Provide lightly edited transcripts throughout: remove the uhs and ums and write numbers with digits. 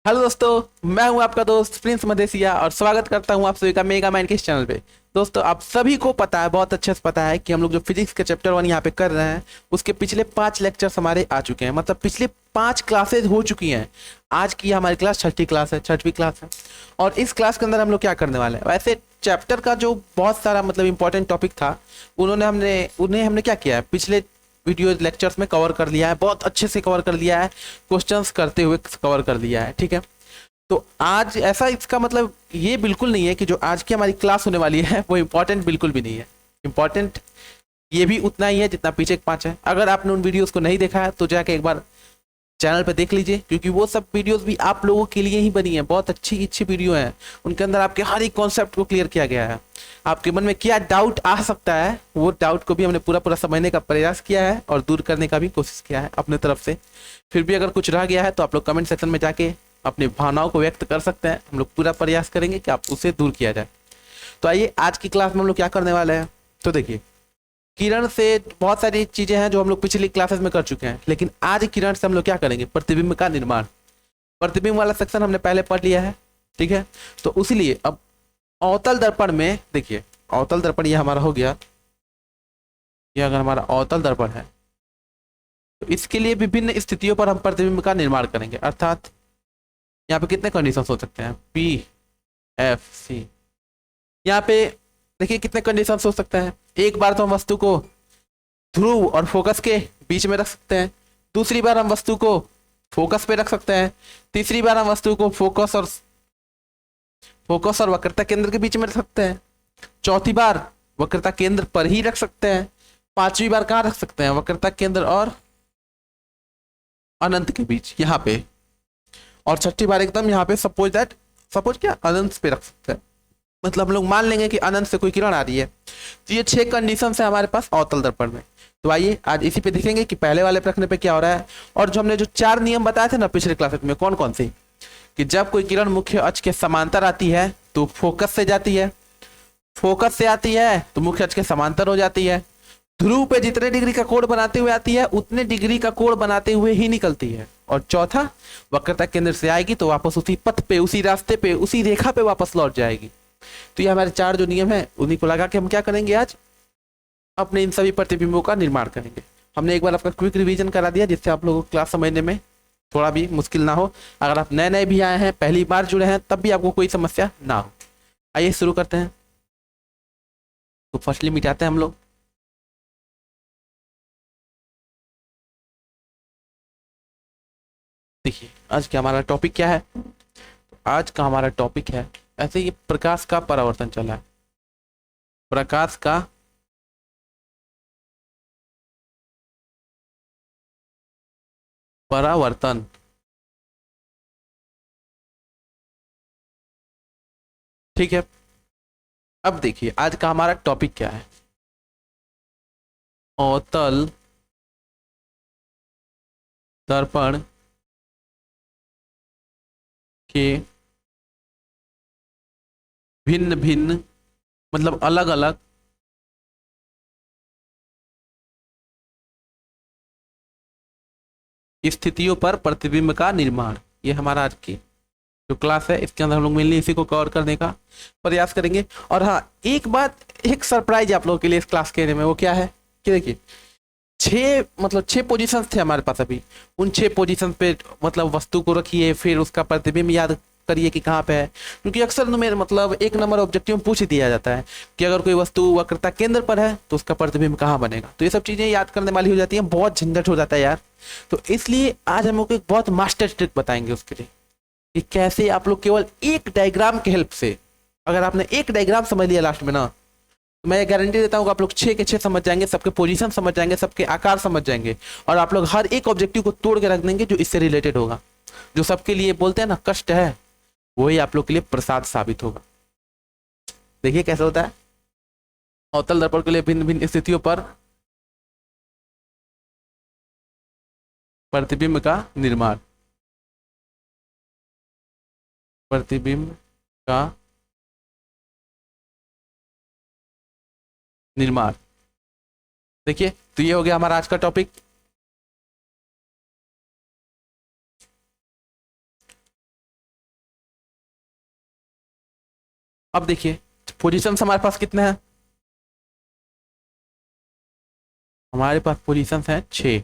Hello दोस्तों, मैं हूं आपका दोस्त प्रिंस मदेसिया और स्वागत करता हूं आप सभी का मेगा माइंड के इस चैनल पे। दोस्तों, आप सभी को पता है, बहुत अच्छे से पता है कि हम लोग जो फिजिक्स के चैप्टर 1 यहाँ पे कर रहे हैं उसके पिछले 5 लेक्चर्स हमारे आ चुके हैं। मतलब पिछले 5 क्लासेज हो चुकी हैं। आज की हमारी क्लास छठी क्लास है, छठवीं क्लास है। और इस क्लास के अंदर हम लोग क्या करने वाले हैं, वैसे चैप्टर का जो बहुत सारा मतलब इंपॉर्टेंट टॉपिक था उन्हें हमने क्या किया है, पिछले वीडियो लेक्चर्स में कवर कर लिया है, बहुत अच्छे से कवर कर लिया है, क्वेश्चंस करते हुए कवर कर लिया है। ठीक है, तो आज ऐसा इसका मतलब ये बिल्कुल नहीं है कि जो आज की हमारी क्लास होने वाली है वो इम्पोर्टेंट बिल्कुल भी नहीं है। इम्पोर्टेंट ये भी उतना ही है जितना पीछे के 5 है। अगर आपने उन वीडियोस को नहीं देखा है तो जाके एक बार चैनल पे देख लीजिए, क्योंकि वो सब वीडियोस भी आप लोगों के लिए ही बनी है। बहुत अच्छी अच्छी वीडियो है, उनके अंदर आपके हर एक कॉन्सेप्ट को क्लियर किया गया है। आपके मन में क्या डाउट आ सकता है वो डाउट को भी हमने पूरा पूरा समझने का प्रयास किया है और दूर करने का भी कोशिश किया है अपने तरफ से। फिर भी अगर कुछ रह गया है तो आप लोग कमेंट सेक्शन में जाके अपनी भावनाओं को व्यक्त कर सकते हैं। हम लोग पूरा प्रयास करेंगे कि आप उसे दूर किया जाए। तो आइए, आज की क्लास में हम लोग क्या करने वाले हैं। तो देखिए, किरण से बहुत सारी चीजें हैं जो हम लोग पिछली क्लासेस में कर चुके हैं, लेकिन आज किरण से हम लोग क्या करेंगे, प्रतिबिंब का निर्माण। प्रतिबिंब वाला सेक्शन हमने पहले पढ़ लिया है। ठीक है, तो इसीलिए अब अवतल दर्पण में देखिए, अवतल दर्पण ये हमारा हो गया। ये अगर हमारा अवतल दर्पण है तो इसके लिए विभिन्न स्थितियों पर हम प्रतिबिंब का निर्माण करेंगे। अर्थात यहाँ पे कितने कंडीशन हो सकते हैं, पी एफ सी। यहाँ पे देखिए कितने कंडीशन हो सकते हैं। एक बार तो हम वस्तु को ध्रुव और फोकस के बीच में रख सकते हैं। दूसरी बार हम वस्तु को फोकस पे रख सकते हैं। तीसरी बार हम वस्तु को फोकस और वक्रता केंद्र के बीच में रख सकते हैं। चौथी बार वक्रता केंद्र पर ही रख सकते हैं। पांचवी बार कहाँ रख सकते हैं, वक्रता केंद्र और अनंत के बीच यहाँ पे। और छठी बार एकदम यहाँ पे सपोज क्या अनंत पे रख सकते हैं। मतलब हम लोग मान लेंगे कि अनंत से कोई किरण आ रही है। तो ये 6 कंडीशन है हमारे पास अवतल दर्पण में। तो आइए आज इसी पे देखेंगे कि पहले वाले प्रश्न पे क्या हो रहा है। और जो हमने जो 4 नियम बताए थे ना पिछले क्लास में, कौन कौन से, कि जब कोई किरण मुख्य अक्ष के समांतर आती है तो फोकस से जाती है, फोकस से आती है तो मुख्य अक्ष के समांतर हो जाती है, ध्रुव पे जितने डिग्री का कोण बनाते हुए आती है उतने डिग्री का कोण बनाते हुए ही निकलती है, और चौथा वक्रता केंद्र से आएगी तो वापस उसी पथ पे, उसी रास्ते पे, उसी रेखा पे वापस लौट जाएगी। तो ये हमारे 4 जो नियम है उन्हीं को लगा के हम क्या करेंगे, आज अपने इन सभी प्रतिबिंबों का निर्माण करेंगे। हमने एक बार आपका क्विक रिवीजन करा दिया जिससे आप लोगों को क्लास समझने में थोड़ा भी मुश्किल ना हो। अगर आप नए नए भी आए हैं, पहली बार जुड़े हैं, तब भी आपको कोई समस्या ना हो। आइए शुरू करते हैं। तो फर्स्टली मिटाते हैं हम लोग। देखिए आज का हमारा टॉपिक क्या है। आज का हमारा टॉपिक है, ऐसे ये प्रकाश का परावर्तन चला है। प्रकाश का परावर्तन। ठीक है, अब देखिए आज का हमारा टॉपिक क्या है। अवतल दर्पण के भिन्न भिन्न, मतलब अलग अलग स्थितियों पर प्रतिबिंब का निर्माण। ये हमारा आज की जो क्लास है इसके अंदर हम लोग मेनली इसी को कवर करने का प्रयास करेंगे। और हाँ, एक बात, एक सरप्राइज आप लोगों के लिए इस क्लास के में, वो क्या है कि देखिए 6 पोजीशंस थे हमारे पास अभी। उन 6 पोजीशन पे मतलब वस्तु को रखिए, फिर उसका प्रतिबिंब याद करिए कि कहाँ पे है। क्योंकि अक्सर मेरे मतलब 1 नंबर ऑब्जेक्टिव में पूछ दिया जाता है कि अगर कोई वस्तु वक्रता केंद्र पर है तो उसका प्रतिबिंब कहाँ बनेगा। तो ये सब चीजें याद करने वाली हो जाती हैं, बहुत झंझट हो जाता है यार। तो इसलिए आज हम लोग को एक बहुत मास्टर ट्रिक बताएंगे उसके लिए, कि कैसे आप लोग केवल एक डायग्राम के हेल्प से, अगर आपने एक डायग्राम समझ लिया लास्ट में ना, तो मैं गारंटी देता हूँ कि आप लोग 6 के 6 समझ जाएंगे, सबके पोजीशन समझ जाएंगे, सबके आकार समझ जाएंगे, और आप लोग हर एक ऑब्जेक्टिव को तोड़ के रख देंगे जो इससे रिलेटेड होगा। जो सबके लिए बोलते हैं ना कष्ट है, वही आप लोग के लिए प्रसाद साबित होगा। देखिए कैसे होता है। अवतल दर्पण के लिए भिन्न भिन्न स्थितियों पर प्रतिबिंब का निर्माण। प्रतिबिंब का निर्माण। देखिए, तो ये हो गया हमारा आज का टॉपिक। अब देखिए पोजीशन हमारे पास कितने हैं, हमारे पास पोजीशन हैं 6।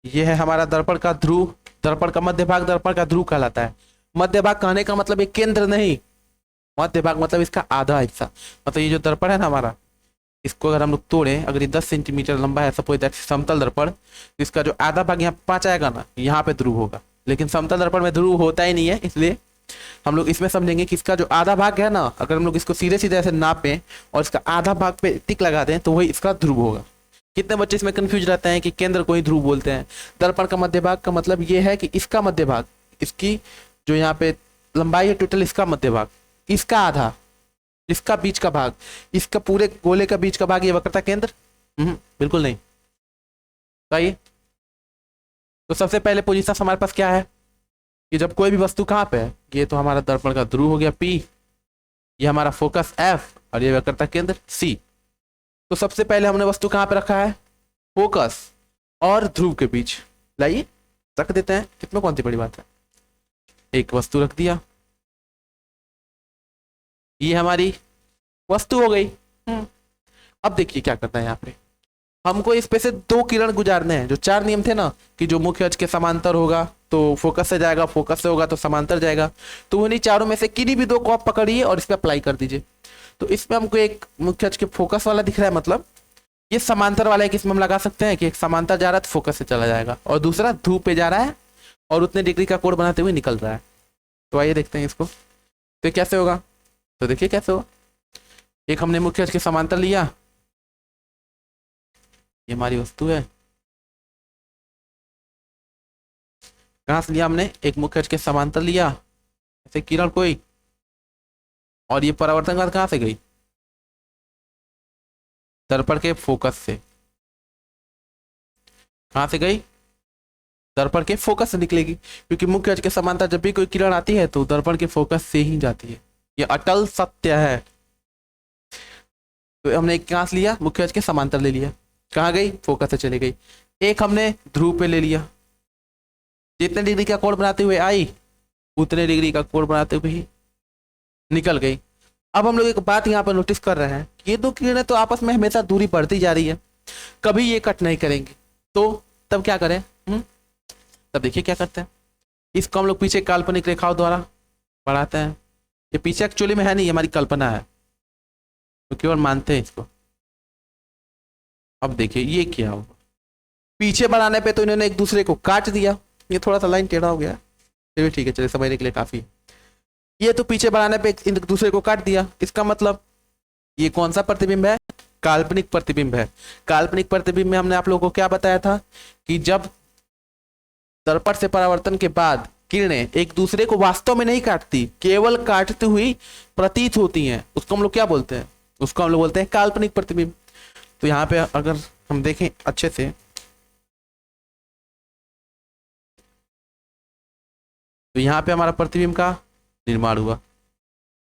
ये है हमारा दर्पण का ध्रुव, दर्पण का मध्य भाग दर्पण का ध्रुव कहलाता है। मध्य भाग कहने का मतलब ये केंद्र नहीं, मध्य भाग मतलब इसका आधा हिस्सा। मतलब ये जो दर्पण है ना हमारा, इसको अगर हम लोग तोड़ें, अगर ये 10 सेंटीमीटर लंबा है सपोज दैट समतल दर्पण, तो इसका जो आधा भाग यहाँ 5 आएगा ना, यहाँ पे ध्रुव होगा। लेकिन समतल दर्पण में ध्रुव होता ही नहीं है, इसलिए हम लोग इसमें समझेंगे कि इसका जो आधा भाग है ना, अगर हम लोग इसको सीधे सीधे ऐसे नापें और इसका आधा भाग पे टिक लगा दें तो वही इसका ध्रुव होगा। कितने बच्चे इसमें कंफ्यूज रहते हैं कि केंद्र को ही ध्रुव बोलते हैं। दर्पण का मध्य भाग का मतलब ये है कि इसका मध्य भाग, इसकी जो यहाँ पे लंबाई है टोटल, इसका मध्य भाग, इसका आधा, इसका बीच का भाग, इसका पूरे गोले का बीच का भाग, ये वक्रता केंद्र बिल्कुल नहीं। सही। तो सबसे पहले पोजीशन हमारे पास क्या है कि जब कोई भी वस्तु कहाँ पे है, ये तो हमारा दर्पण का ध्रुव हो गया P, ये हमारा फोकस F और ये वक्रता केंद्र C। तो सबसे पहले हमने वस्तु कहाँ पे रखा है, फोकस और ध्रुव के बीच। लाइए रख देते हैं, इसमें कौन सी बड़ी बात है, एक वस्तु रख दिया, ये हमारी वस्तु हो गई। अब देखिए क्या करना है, यहाँ पे हमको इस पे से 2 किरण गुजारने हैं। जो 4 नियम थे ना कि जो मुख्य अक्ष के समांतर होगा तो फोकस से जाएगा, फोकस से होगा तो समांतर जाएगा, तो उन्हीं चारों में से किन्हीं भी 2 को आप पकड़िए और इस पर अप्लाई कर दीजिए। तो इसमें हमको एक मुख्य अक्ष के फोकस वाला दिख रहा है, मतलब ये समांतर वाला है कि इसमें हम लगा सकते हैं कि एक समांतर जा रहा है तो फोकस से चला जाएगा, और दूसरा ध्रुव पे जा रहा है और उतने डिग्री का कोण बनाते हुए निकल रहा है। तो आइए देखते हैं इसको, तो कैसे होगा। तो देखिए कैसे होगा, एक हमने मुख्य अक्ष के समांतर लिया, ये हमारी वस्तु है, कहां से लिया हमने, एक मुख्य अक्ष के समांतर लिया ऐसे किरण कोई, और ये परावर्तन का कहां से गई, दर्पण के फोकस से। कहां से गई, दर्पण के फोकस से निकलेगी, क्योंकि मुख्य अक्ष के समांतर जब भी कोई किरण आती है तो दर्पण के फोकस से ही जाती है, ये अटल सत्य है। तो हमने एक कहां से लिया, मुख्य अक्ष के समांतर ले लिया, कहाँ गई, फोकस से चली गई। एक हमने ध्रुव पे ले लिया, जितने डिग्री का कोण बनाते हुए आई उतने डिग्री का कोण बनाते हुए ही निकल गई। अब हम लोग एक बात यहाँ पर नोटिस कर रहे हैं कि ये 2 किरणें तो आपस में हमेशा दूरी बढ़ती जा रही है, कभी ये कट नहीं करेंगे, तो तब क्या करें, तब देखिए क्या करते हैं, इसको हम लोग पीछे काल्पनिक रेखाओं द्वारा बढ़ाते हैं। ये पीछे एक्चुअली में है नहीं, हमारी कल्पना है, तो केवल मानते हैं इसको। अब देखिए ये क्या होगा, पीछे बढ़ाने पे तो इन्होंने एक दूसरे को काट दिया, ये थोड़ा सा लाइन टेढ़ा हो गया, फिर भी ठीक है, चलिए समझने के लिए काफी। ये तो पीछे बढ़ाने पे एक दूसरे को काट दिया, इसका मतलब ये कौन सा प्रतिबिंब है, काल्पनिक प्रतिबिंब है। काल्पनिक प्रतिबिंब में हमने आप लोगों को क्या बताया था कि जब दर्पण से परावर्तन के बाद किरणें एक दूसरे को वास्तव में नहीं काटती, केवल काटती हुई प्रतीत होती हैं, उसको हम लोग क्या बोलते हैं, उसको हम लोग बोलते हैं काल्पनिक प्रतिबिंब। तो यहाँ पे अगर हम देखें अच्छे से, तो यहाँ पे हमारा प्रतिबिंब का निर्माण हुआ।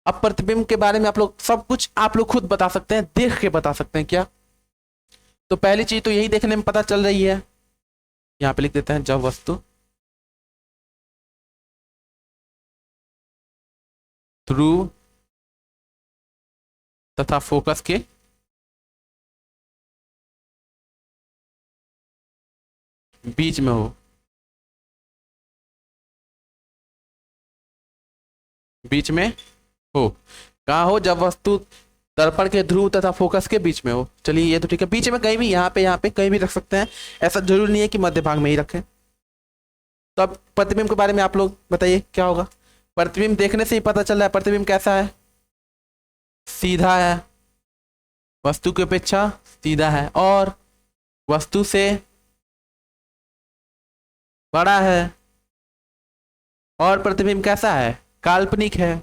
अब प्रतिबिंब के बारे में आप लोग सब कुछ आप लोग खुद बता सकते हैं, देख के बता सकते हैं क्या। तो पहली चीज तो यही देखने में पता चल रही है, यहाँ पे लिख देते हैं, जब वस्तु ध्रुव तथा फोकस के बीच में हो, बीच में हो, कहाँ हो, जब वस्तु दर्पण के ध्रुव तथा फोकस के बीच में हो। चलिए ये तो ठीक है, बीच में कहीं भी, यहाँ पे कहीं भी रख सकते हैं, ऐसा जरूरी नहीं है कि मध्य भाग में ही रखें। तो अब प्रतिबिंब के बारे में आप लोग बताइए क्या होगा। प्रतिबिंब देखने से ही पता चल रहा है प्रतिबिंब कैसा है, सीधा है, वस्तु की अपेक्षा सीधा है, और वस्तु से बड़ा है, और प्रतिबिंब कैसा है, काल्पनिक है।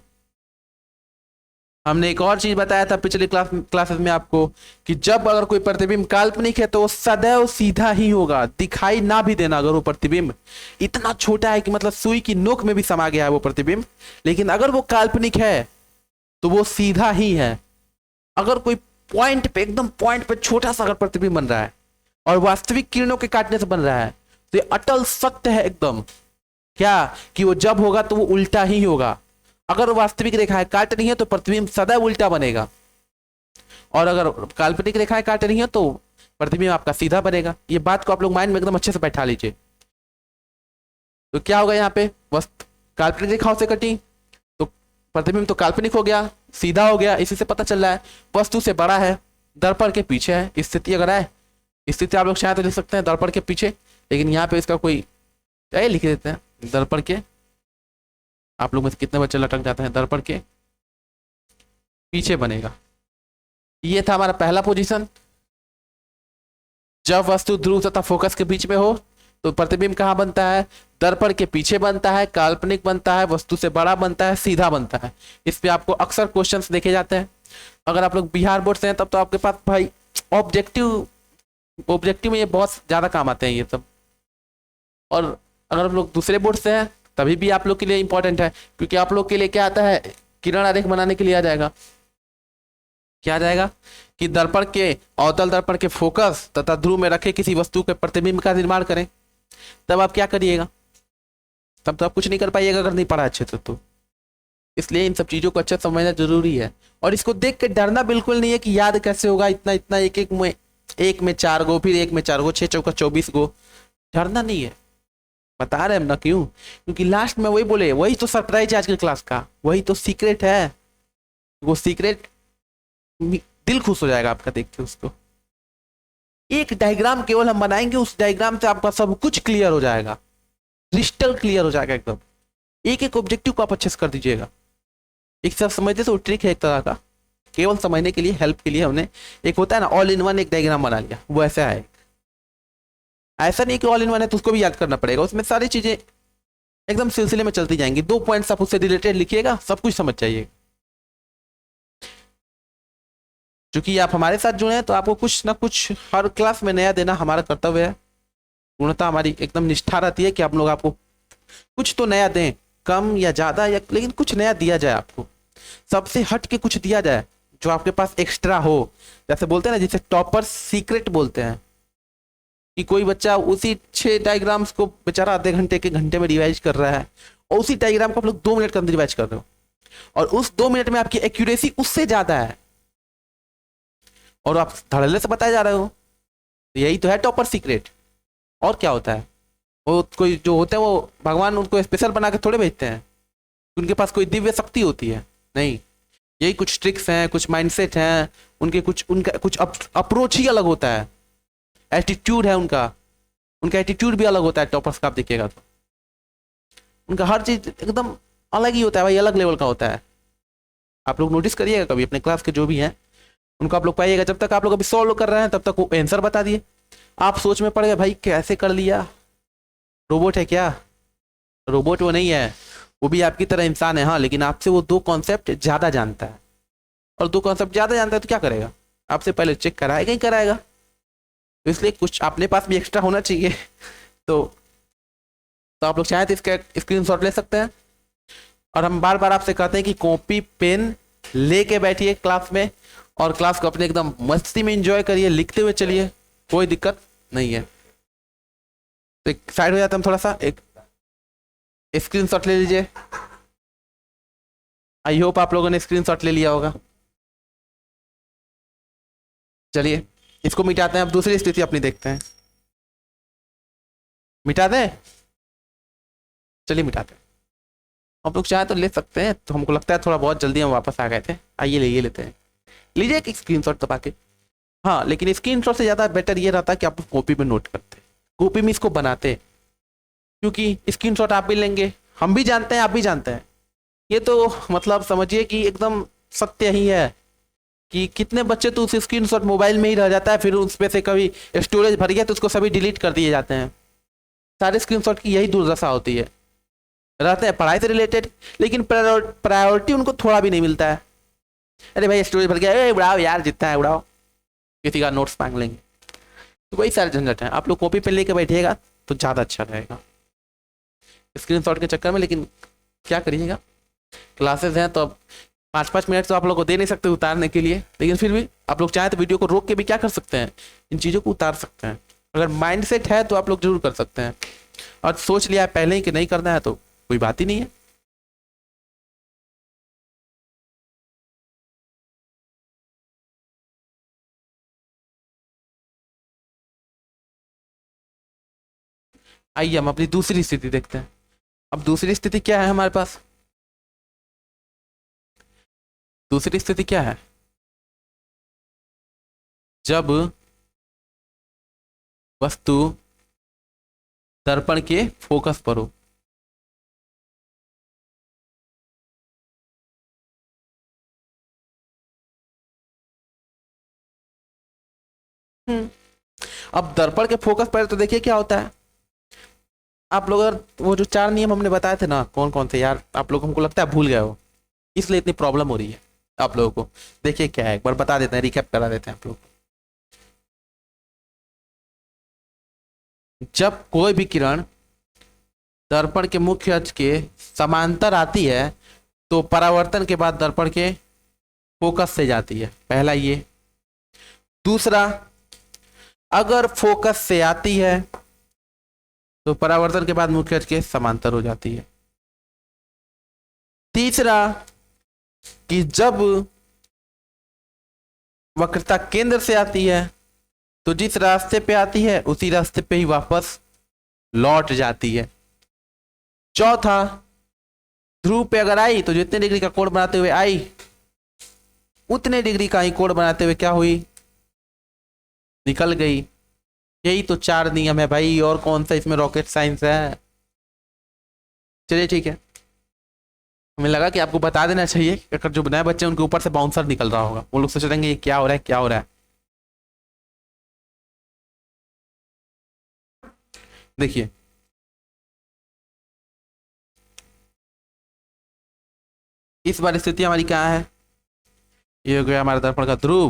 हमने एक और चीज बताया था पिछले क्लासेस में आपको कि जब अगर कोई प्रतिबिंब काल्पनिक है तो वो सदैव सीधा ही होगा, दिखाई ना भी देना अगर वो प्रतिबिंब इतना छोटा है कि मतलब सुई की नोक में भी समा गया है वो प्रतिबिंब, लेकिन अगर वो काल्पनिक है तो वो सीधा ही है। अगर कोई पॉइंट पे, एकदम पॉइंट पे छोटा सा अगर प्रतिबिंब बन रहा है और वास्तविक किरणों के काटने से बन रहा है तो ये अटल सत्य है एकदम, क्या कि वो जब होगा तो वो उल्टा ही होगा। अगर वास्तविक रेखाएं काट रही है तो प्रतिबिंब सदैव उल्टा बनेगा, और अगर काल्पनिक रेखाएं काट रही है तो प्रतिबिंब आपका सीधा बनेगा। ये बात को आप लोग माइंड में एकदम अच्छे से बैठा लीजिए। तो क्या होगा यहाँ पे, वस्तु काल्पनिक रेखाओं से कटी तो प्रतिबिंब तो काल्पनिक हो गया, सीधा हो गया। इसी से पता चल रहा है वस्तु से बड़ा है, दर्पण के पीछे है। स्थिति अगर है, स्थिति आप लोग शायद तो लिख सकते हैं दर्पण के पीछे, लेकिन यहाँ पे इसका कोई क्या लिख देते हैं दर्पण के, आप लोग में से कितने बच्चे लटक जाते हैं, दर्पण के पीछे बनेगा। ये था हमारा पहला पोजीशन। जब वस्तु ध्रुव तथा फोकस के बीच में हो तो प्रतिबिंब कहाँ बनता है, दर्पण के पीछे बनता है, काल्पनिक बनता है, वस्तु से बड़ा बनता है, सीधा बनता है। इस पे आपको अक्सर क्वेश्चंस देखे जाते हैं। अगर आप लोग बिहार बोर्ड से हैं तब तो आपके पास भाई ऑब्जेक्टिव में ये बहुत ज्यादा काम आते हैं ये सब। और अगर आप लोग दूसरे बोर्ड से हैं तभी भी आप लोग के लिए इंपॉर्टेंट है, क्योंकि आप लोग के लिए क्या आता है, किरण आरेख बनाने के लिए आ जाएगा। क्या आ जाएगा कि दर्पण के अवतल दर्पण के फोकस तथा ध्रुव में रखे किसी वस्तु के प्रतिबिंब का निर्माण करें। तब आप क्या करिएगा, तब तो आप कुछ नहीं कर पाइएगा अगर नहीं पढ़ा अच्छे से तो। इसलिए इन सब चीजों को अच्छे से समझना जरूरी है। और इसको देख के डरना बिल्कुल नहीं है कि याद कैसे होगा इतना इतना, एक में 4 गो, फिर एक में 4 गो, 6 चौका 24 गो। डरना नहीं है, बता रहे हम ना क्यों, क्योंकि लास्ट में वही बोले, वही तो सरप्राइज है आज की क्लास का, वही तो सीक्रेट है। वो सीक्रेट दिल खुश हो जाएगा आपका देख के उसको। एक डायग्राम केवल हम बनाएंगे, उस डायग्राम से आपका सब कुछ क्लियर हो जाएगा, क्रिस्टल क्लियर हो जाएगा एकदम। एक एक ऑब्जेक्टिव को आप अच्छे से कर दीजिएगा। एक सब समझते तो ट्रिक है एक तरह का, केवल समझने के लिए, हेल्प के लिए हमने एक होता है ना ऑल इन वन एक डायग्राम बना लिया, वो ऐसा है। ऐसा नहीं कि ऑल इन वन है तो उसको भी याद करना पड़ेगा, उसमें सारी चीजें एकदम सिलसिले में चलती जाएंगी। 2 पॉइंट्स आप उससे रिलेटेड लिखिएगा, सब कुछ समझ जाइएगा। क्योंकि आप हमारे साथ जुड़े हैं तो आपको कुछ ना कुछ हर क्लास में नया देना हमारा कर्तव्य है। पूर्णतः हमारी एकदम निष्ठा रहती है कि आप लोग आपको कुछ तो नया दें, कम या ज्यादा, या लेकिन कुछ नया दिया जाए आपको, सबसे हट के कुछ दिया जाए जो आपके पास एक्स्ट्रा हो। जैसे बोलते हैं ना, जिसे टॉपर सीक्रेट बोलते हैं, कि कोई बच्चा उसी 6 डायग्राम्स को बेचारा आधे घंटे के घंटे में रिवाइज कर रहा है, और उसी डायग्राम को आप लोग 2 मिनट के अंदर रिवाइज कर रहे हो, और उस 2 मिनट में आपकी एक्यूरेसी उससे ज्यादा है, और आप धड़ल्ले से बताए जा रहे हो। यही तो है टॉपर सीक्रेट। और क्या होता है, वो कोई जो होते हैं वो भगवान उनको स्पेशल बना के थोड़े भेजते हैं, उनके पास कोई दिव्य शक्ति होती है, नहीं। यही कुछ ट्रिक्स हैं, कुछ माइंडसेट हैं उनका कुछ अप्रोच ही अलग होता है, एटीट्यूड है उनका एटीट्यूड भी अलग होता है। टॉपर्स का आप देखिएगा तो उनका हर चीज एकदम अलग ही होता है भाई, अलग लेवल का होता है। आप लोग नोटिस करिएगा कभी अपने क्लास के जो भी हैं उनको आप लोग पाइएगा, जब तक आप लोग अभी सॉल्व कर रहे हैं तब तक वो आंसर बता दिए, आप सोच में पड़ गए भाई कैसे कर लिया, रोबोट है क्या? रोबोट वो नहीं है, वो भी आपकी तरह इंसान है, हाँ, लेकिन आपसे वो 2 कॉन्सेप्ट ज्यादा जानता है। और 2 कॉन्सेप्ट ज्यादा जानता है तो क्या करेगा, आपसे पहले चेक कराएगा ही कराएगा। तो इसलिए कुछ अपने पास भी एक्स्ट्रा होना चाहिए। तो आप लोग चाहें तो इसका स्क्रीनशॉट ले सकते हैं। और हम बार बार आपसे कहते हैं कि कॉपी पेन लेके बैठिए क्लास में, और क्लास को अपने एकदम मस्ती में एंजॉय करिए, लिखते हुए चलिए, कोई दिक्कत नहीं है। तो एक साइड हो जाता है, हम थोड़ा सा एक स्क्रीनशॉट ले लीजिए। आई होप आप लोगों ने स्क्रीनशॉट ले लिया होगा। चलिए इसको मिटाते हैं, अब दूसरी स्थिति अपनी देखते हैं। मिटा दें, चलिए मिटाते हैं। आप लोग चाहे तो ले सकते हैं, तो हमको लगता है थोड़ा बहुत जल्दी हम वापस आ गए थे। आइए ले लेते हैं, लीजिए एक स्क्रीनशॉट दबा के। हाँ, लेकिन स्क्रीनशॉट से ज़्यादा बेटर ये रहता कि आप कॉपी में नोट करते, कॉपी में इसको बनाते, क्योंकि स्क्रीनशॉट आप भी लेंगे, हम भी जानते हैं, आप भी जानते हैं। ये तो मतलब समझिए कि एकदम सत्य ही है कि कितने बच्चे तो उस स्क्रीनशॉट मोबाइल में ही रह जाता है, फिर उस पे से कभी स्टोरेज भर गया तो उसको सभी डिलीट कर दिए जाते हैं। सारे स्क्रीनशॉट की यही दुर्दशा होती है, रहते हैं पढ़ाई से रिलेटेड, लेकिन प्रायोरिटी उनको थोड़ा भी नहीं मिलता है। अरे भाई स्टोरेज भर गया, उड़ाओ यार, जितना है उड़ाओ, किसी का नोट्स मांग लेंगे, तो वही सारे झंझट हैं। आप लोग कॉपी पे लेके बैठिएगा तो ज़्यादा अच्छा रहेगा स्क्रीनशॉट के चक्कर में। लेकिन क्या करिएगा, क्लासेस हैं तो अब 5-5 मिनट तो आप लोग को दे नहीं सकते उतारने के लिए, लेकिन फिर भी आप लोग चाहें तो वीडियो को रोक के भी क्या कर सकते हैं, इन चीज़ों को उतार सकते हैं। अगर माइंडसेट है तो आप लोग जरूर कर सकते हैं, और सोच लिया है पहले ही कि नहीं करना है तो कोई बात ही नहीं है। आइए हम अपनी दूसरी स्थिति देखते हैं। अब दूसरी स्थिति क्या है हमारे पास? दूसरी स्थिति क्या है? जब वस्तु दर्पण के फोकस पर हो। हम्म, अब दर्पण के फोकस पर तो देखिए क्या होता है। आप लोग अगर वो जो 4 नियम हमने बताए थे ना, कौन कौन से यार, आप लोग हमको लगता है भूल गए हो, इसलिए इतनी प्रॉब्लम हो रही है आप लोगों को। देखिए क्या है, एक बार बता देते हैं, रिकैप करा देते हैं आप लोग। जब कोई भी किरण दर्पण के मुख्य अक्ष के समांतर आती है तो परावर्तन के बाद दर्पण के फोकस से जाती है, पहला ये। दूसरा, अगर फोकस से आती है तो परावर्तन के बाद मुख्य अक्ष के समांतर हो जाती है। तीसरा, कि जब वक्रता केंद्र से आती है तो जिस रास्ते पे आती है उसी रास्ते पे ही वापस लौट जाती है। चौथा, ध्रुव पे अगर आई तो जितने डिग्री का कोण बनाते हुए आई उतने डिग्री का ही कोण बनाते हुए क्या हुई, निकल गई। यही तो 4 नियम है भाई, और कौन सा इसमें रॉकेट साइंस है। चलिए ठीक है, हमें लगा कि आपको बता देना चाहिए, अगर जो नए बच्चे उनके ऊपर से बाउंसर निकल रहा होगा, वो लोग सोच रहे ये क्या हो रहा है क्या हो रहा है। देखिए इस बार स्थिति हमारी क्या है, ये हो गया हमारे दर्पण का ध्रुव,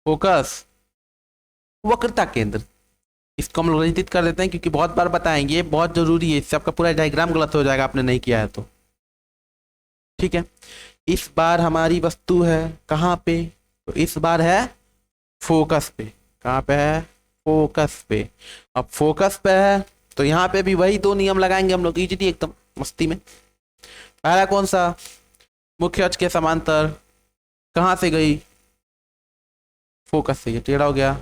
फोकस, वक्रता केंद्र। इसको हम लोग रचित कर देते हैं क्योंकि बहुत बार बताएंगे, बहुत जरूरी है, इससे आपका पूरा डायग्राम गलत हो जाएगा आपने नहीं किया है तो। ठीक है, इस बार हमारी वस्तु है कहाँ पे, तो इस बार है फोकस पे। कहाँ पे है? फोकस पे। अब फोकस पे है तो यहाँ पे भी वही 2 नियम लगाएंगे हम लोग इजीली एकदम मस्ती में। पहला कौन सा? मुख्य अक्ष के समांतर। कहाँ से गई? फोकस से। ये टेढ़ा हो गया,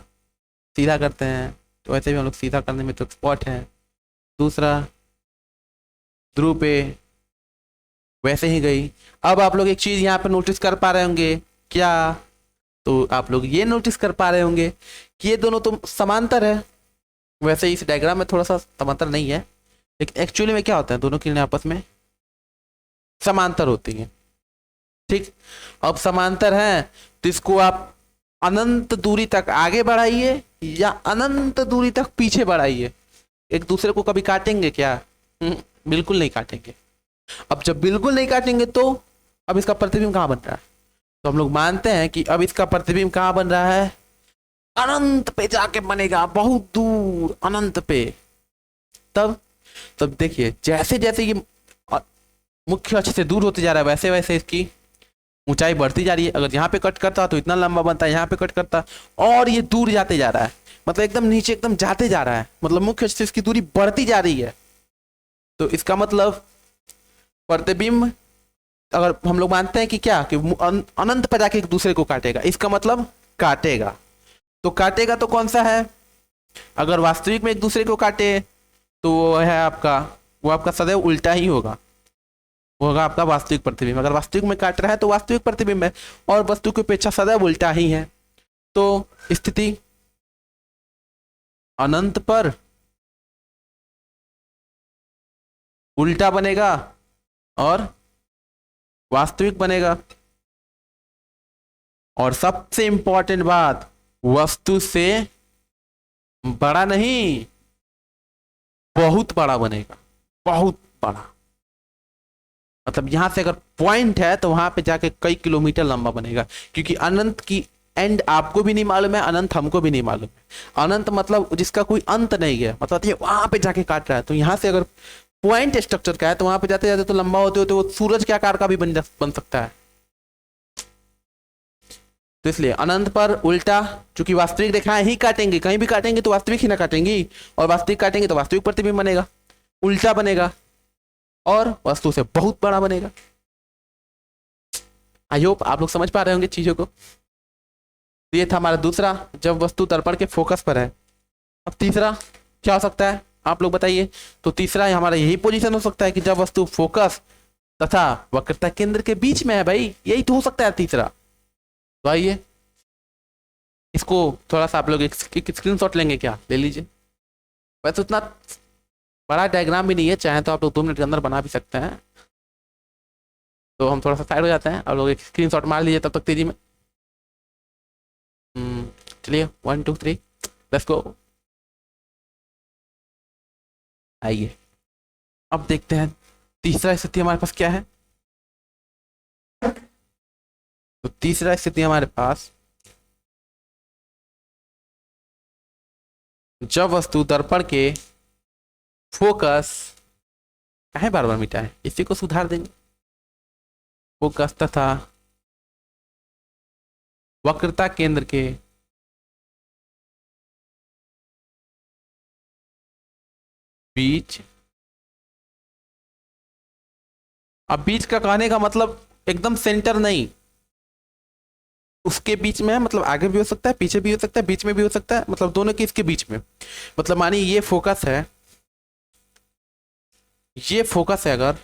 सीधा करते हैं, तो वैसे भी हम लोग सीधा करने में तो एक्सपर्ट हैं। दूसरा, ध्रुव पे वैसे ही गई। अब आप लोग एक चीज यहाँ पे नोटिस कर पा रहे होंगे, क्या? तो आप लोग ये नोटिस कर पा रहे होंगे कि ये दोनों तो समांतर है। वैसे इस डायग्राम में थोड़ा सा समांतर नहीं है, लेकिन एक्चुअली में क्या होता है, दोनों किरणें आपस में समांतर होती हैं। ठीक, अब समांतर हैं तो इसको आप अनंत दूरी तक आगे बढ़ाइए या अनंत दूरी तक पीछे बढ़ाइए, एक दूसरे को कभी काटेंगे क्या? बिल्कुल नहीं काटेंगे। अब जब बिल्कुल नहीं काटेंगे तो अब इसका प्रतिबिंब कहाँ बन रहा है? तो हम लोग मानते हैं कि अब इसका प्रतिबिंब कहाँ बन रहा है? अनंत पे जाके बनेगा, बहुत दूर अनंत पे। तब देखिए जैसे जैसे ये मुख्य अक्ष से दूर होते जा रहा है वैसे वैसे इसकी ऊंचाई बढ़ती जा रही है। अगर यहाँ पे कट करता तो इतना लंबा बनता है, यहाँ पे कट करता और ये दूर जाते जा रहा है, मतलब एकदम नीचे एकदम जाते जा रहा है, मतलब मुख्य अक्ष से इसकी दूरी बढ़ती जा रही है। तो इसका मतलब प्रतिबिंब, अगर हम लोग मानते हैं कि क्या, कि अनंत पर जाके एक दूसरे को काटेगा, इसका मतलब काटेगा। तो काटेगा तो कौन सा है? अगर वास्तविक में एक दूसरे को काटे तो वो है आपका, वो आपका सदैव उल्टा ही होगा, वो होगा आपका वास्तविक प्रतिबिंब। अगर वास्तविक में काट रहा है तो वास्तविक प्रतिबिंब है, और वस्तु की अपेक्षा सदैव उल्टा ही है। तो स्थिति अनंत पर उल्टा बनेगा और वास्तविक बनेगा। और सबसे इंपॉर्टेंट बात, वस्तु से बड़ा नहीं, बहुत बड़ा बनेगा, बहुत बड़ा। मतलब यहां से अगर पॉइंट है तो वहां पे जाके कई किलोमीटर लंबा बनेगा, क्योंकि अनंत की एंड आपको भी नहीं मालूम है, अनंत हमको भी नहीं मालूम है। अनंत मतलब जिसका कोई अंत नहीं है, मतलब ये वहां पे जाके काट रहा है। तो यहां से अगर पॉइंट स्ट्रक्चर का है तो वहां पे जाते जाते तो लंबा होते होते वो सूरज के आकार का भी बन सकता है। तो इसलिए अनंत पर उल्टा, चूंकि वास्तविक रेखाएं ही काटेंगे, कहीं भी काटेंगे तो वास्तविक ही ना काटेंगी, और वास्तविक काटेंगे तो वास्तविक प्रतिबिंब बनेगा, उल्टा बनेगा और वस्तु से बहुत बड़ा बनेगा। आई होप आप लोग समझ पा रहे होंगे चीजों को। तो ये था हमारा दूसरा, जब वस्तु दर्पण के फोकस पर है। अब तीसरा क्या हो सकता है आप लोग बताइए। तो तीसरा हमारा यही पोजीशन हो सकता है कि जब वस्तु फोकस तथा वक्रता केंद्र के बीच में है, भाई यही तो हो सकता है तीसरा। तो आइए इसको थोड़ा सा आप लोग एक स्क्रीनशॉट लेंगे, क्या ले लीजिए। वैसे उतना बड़ा डायग्राम भी नहीं है, चाहे तो आप लोग 2 मिनट के अंदर बना भी सकते हैं। तो हम थोड़ा सा साइड हो जाते हैं, आप लोग एक स्क्रीनशॉट मार लीजिए तब तक तेजी में। चलिए 1 2 3 लेट्स गो। आइए अब देखते हैं तीसरा स्थिति हमारे पास क्या है। तो तीसरा स्थिति हमारे पास, जब वस्तु दर्पण के फोकस, काहे बार बार मिटा है, इसी को सुधार देंगे। फोकस तथा वक्रता केंद्र के बीच, अब बीच का कहने का मतलब एकदम सेंटर नहीं, उसके बीच में है, मतलब आगे भी हो सकता है, पीछे भी हो सकता है, बीच में भी हो सकता है, मतलब दोनों के इसके बीच में। मतलब मानिए ये फोकस है, ये फोकस है अगर,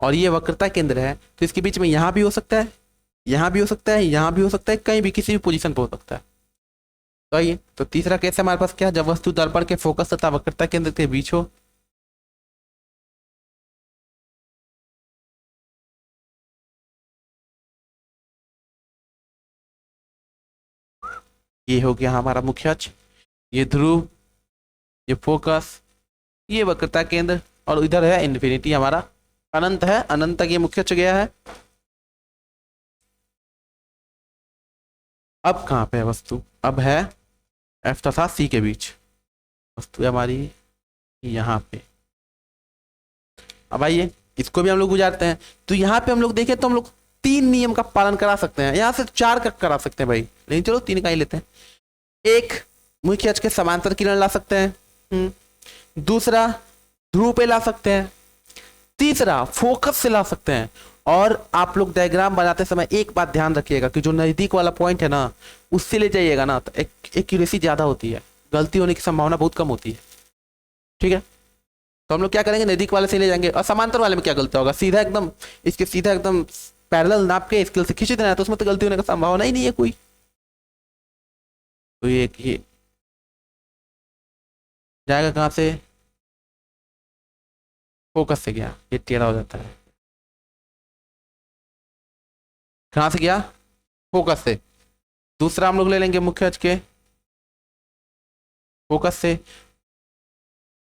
और ये वक्रता केंद्र है, तो इसके बीच में यहां भी हो सकता है, यहां भी हो सकता है, यहां भी हो सकता है, कहीं भी किसी भी पोजीशन पर हो सकता है। तो आइए, तो तीसरा केस हमारे पास क्या, जब वस्तु दर्पण के फोकस तथा वक्रता केंद्र के बीच हो। ये हो गया हमारा मुख्य अक्ष, ये ध्रुव, ये फोकस, ये वक्रता केंद्र, और इधर है इन्फिनिटी, हमारा अनंत है, अनंत तक ये मुख्य अक्ष गया है। अब कहाँ पे है वस्तु, अब है एफ तथा सी के बीच, वस्तु है हमारी यहाँ पे। अब आइए इसको भी हम लोग गुजारते हैं। तो यहाँ पे हम लोग देखें तो हम लोग 3 नियम का पालन करा सकते हैं, यहाँ से 4 का करा सकते हैं भाई, लेकिन चलो 3 का ही लेते हैं। एक, मुख्य अक्ष के समांतर किरण ला सकते हैं। दूसरा, ध्रुव पे ला सकते हैं। तीसरा, फोकस से ला सकते हैं। और आप लोग डायग्राम बनाते समय एक बात ध्यान रखिएगा कि जो नजदीक वाला पॉइंट है ना, उससे ले जाइएगा ना, तो एक्यूरेसी ज्यादा होती है, गलती होने की संभावना बहुत कम होती है। ठीक है, तो हम लोग क्या करेंगे, नजदीक वाले से ले जाएंगे। और समांतर वाले में क्या गलती होगा, सीधा एकदम इसके सीधा एकदम पैरेलल नाप के स्केल से खींच देना है, तो उसमें तो गलती होने का संभावना ही नहीं है कोई। तो ये जाएगा कहाँ से, फोकस से गया, ये टेढ़ा हो जाता है। कहाँ से गया, फोकस से। दूसरा हम लोग ले लेंगे मुख्य अक्ष के फोकस से।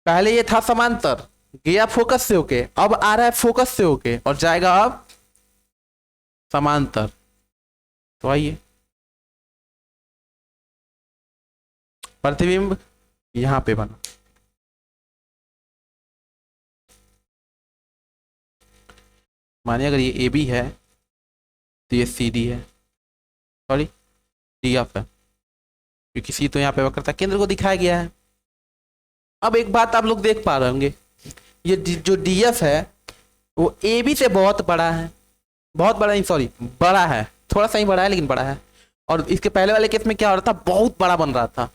पहले ये था समांतर, गया फोकस से होके, अब आ रहा है फोकस से होके और जाएगा अब समांतर। तो आइए, प्रतिबिंब यहां पे बना, मानिए अगर ये ए बी है तो ये सी डी है, सॉरी डी एफ है, क्योंकि सी तो यहाँ पे वक्रता केंद्र को दिखाया गया है। अब एक बात आप लोग देख पा रहे होंगे, ये जो डी एफ है वो ए बी से बहुत बड़ा है, बहुत बड़ा नहीं, सॉरी बड़ा है, थोड़ा सा ही बड़ा है लेकिन बड़ा है। और इसके पहले वाले केस में क्या हो रहा था, बहुत बड़ा बन रहा था।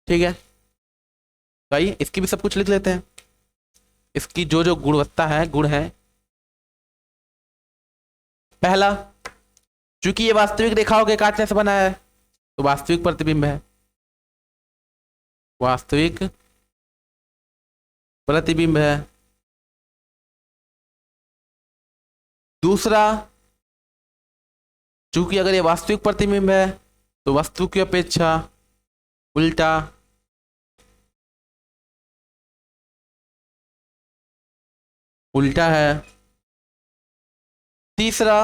ठीक है, तो आइए इसकी भी सब कुछ लिख लेते हैं, इसकी जो जो गुणवत्ता है, गुण है। पहला, चूंकि ये वास्तविक रेखाओं के काटने से बना है तो वास्तविक प्रतिबिंब है, वास्तविक प्रतिबिंब है। दूसरा, चूंकि अगर ये वास्तविक प्रतिबिंब है तो वस्तु की अपेक्षा उल्टा, उल्टा है। तीसरा,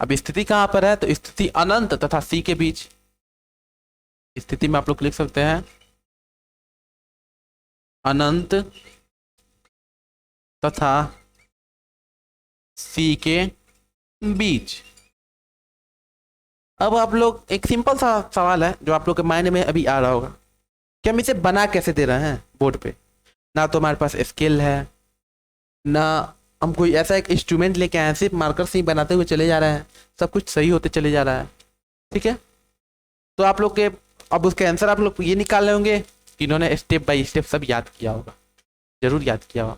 अब स्थिति कहां पर है, तो स्थिति अनंत तथा सी के बीच, स्थिति में आप लोग लिख सकते हैं अनंत तथा सी के बीच। अब आप लोग, एक सिंपल सा सवाल है जो आप लोग के माइंड में अभी आ रहा होगा कि हम इसे बना कैसे दे रहे हैं बोर्ड पे। ना तो हमारे पास स्केल है, ना हम कोई ऐसा एक इंस्ट्रूमेंट लेके आए हैं, सिर्फ मार्कर से ही बनाते हुए चले जा रहे हैं, सब कुछ सही होते चले जा रहा है। ठीक है, तो आप लोग के अब उसके आंसर आप लोग ये निकाल रहे होंगे कि इन्होंने स्टेप बाय स्टेप सब याद किया होगा, जरूर याद किया होगा।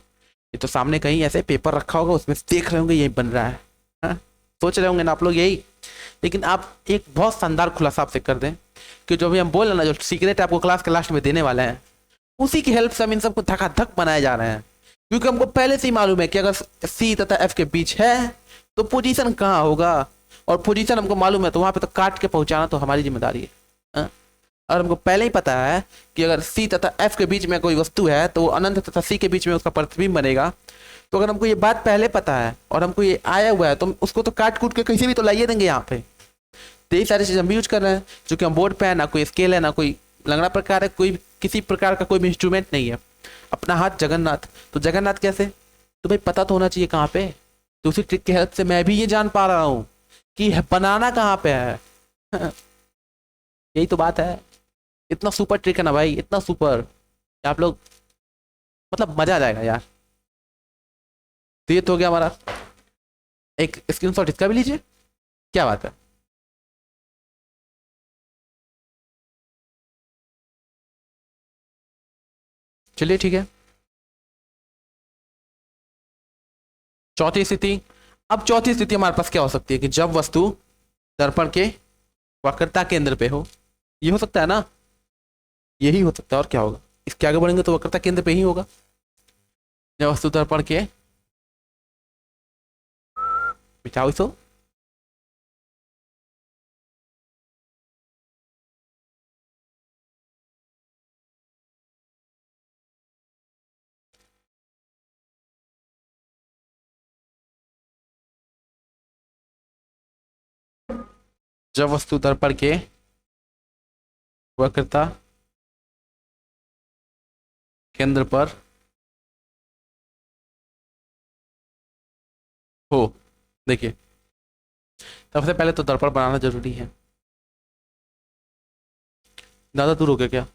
ये तो सामने कहीं ऐसे पेपर रखा होगा, उसमें देख रहे होंगे यही बन रहा है, हाँ? सोच रहे होंगे ना आप लोग यही। लेकिन आप एक बहुत शानदार खुलासा आपसे कर दें कि जो भी हम बोल रहे हैं ना, जो सीक्रेट आपको क्लास के लास्ट में देने वाले हैं, उसी की हेल्प से हम इन सबको धकाधक बनाए जा रहे हैं। क्योंकि हमको पहले से ही मालूम है कि अगर सी तथा एफ के बीच है तो पोजीशन कहाँ होगा, और पोजीशन हमको मालूम है तो वहां पे तो काट के पहुंचाना तो हमारी जिम्मेदारी है, हाँ? और हमको पहले ही पता है कि अगर सी तथा एफ के बीच में कोई वस्तु है तो वो अनंत तथा सी के बीच में उसका प्रतिबिंब बनेगा। तो अगर हमको ये बात पहले पता है और हमको ये आया हुआ है तो हम उसको तो काट कूट के कैसे भी तो लाइए देंगे यहाँ पे। तो यही सारी चीज़ हम यूज कर रहे हैं, जो कि हम बोर्ड पे है, ना कोई स्केल है, ना कोई लंगड़ा प्रकार है, कोई किसी प्रकार का कोई भी इंस्ट्रूमेंट नहीं है। अपना हाथ जगन्नाथ, तो जगन्नाथ कैसे, तो भाई पता तो होना चाहिए कहाँ पे। तो उसी ट्रिक की हेल्प से मैं भी ये जान पा रहा हूँ कि बनाना कहाँ पे है। यही तो बात है, इतना सुपर ट्रिक है ना भाई, इतना सुपर कि आप लोग मतलब मजा आ जाएगा यार। तो ये तो हो गया हमारा, एक स्क्रीनशॉट इसका भी लीजिए, क्या बात है। चलिए ठीक है, चौथी स्थिति। अब चौथी स्थिति हमारे पास क्या हो सकती है कि जब वस्तु दर्पण के वक्रता केंद्र पे हो। ये हो सकता है ना, यही हो सकता है, और क्या होगा। इसके आगे बढ़ेंगे तो वक्रता केंद्र पे ही होगा। जब वस्तु दर्पण के, बिठाओ इसको, जब वस्तु दर्पण के वक्रता केंद्र पर हो। देखिए, सबसे पहले तो दर्पण बनाना जरूरी है। ज्यादा दूर हो गया क्या,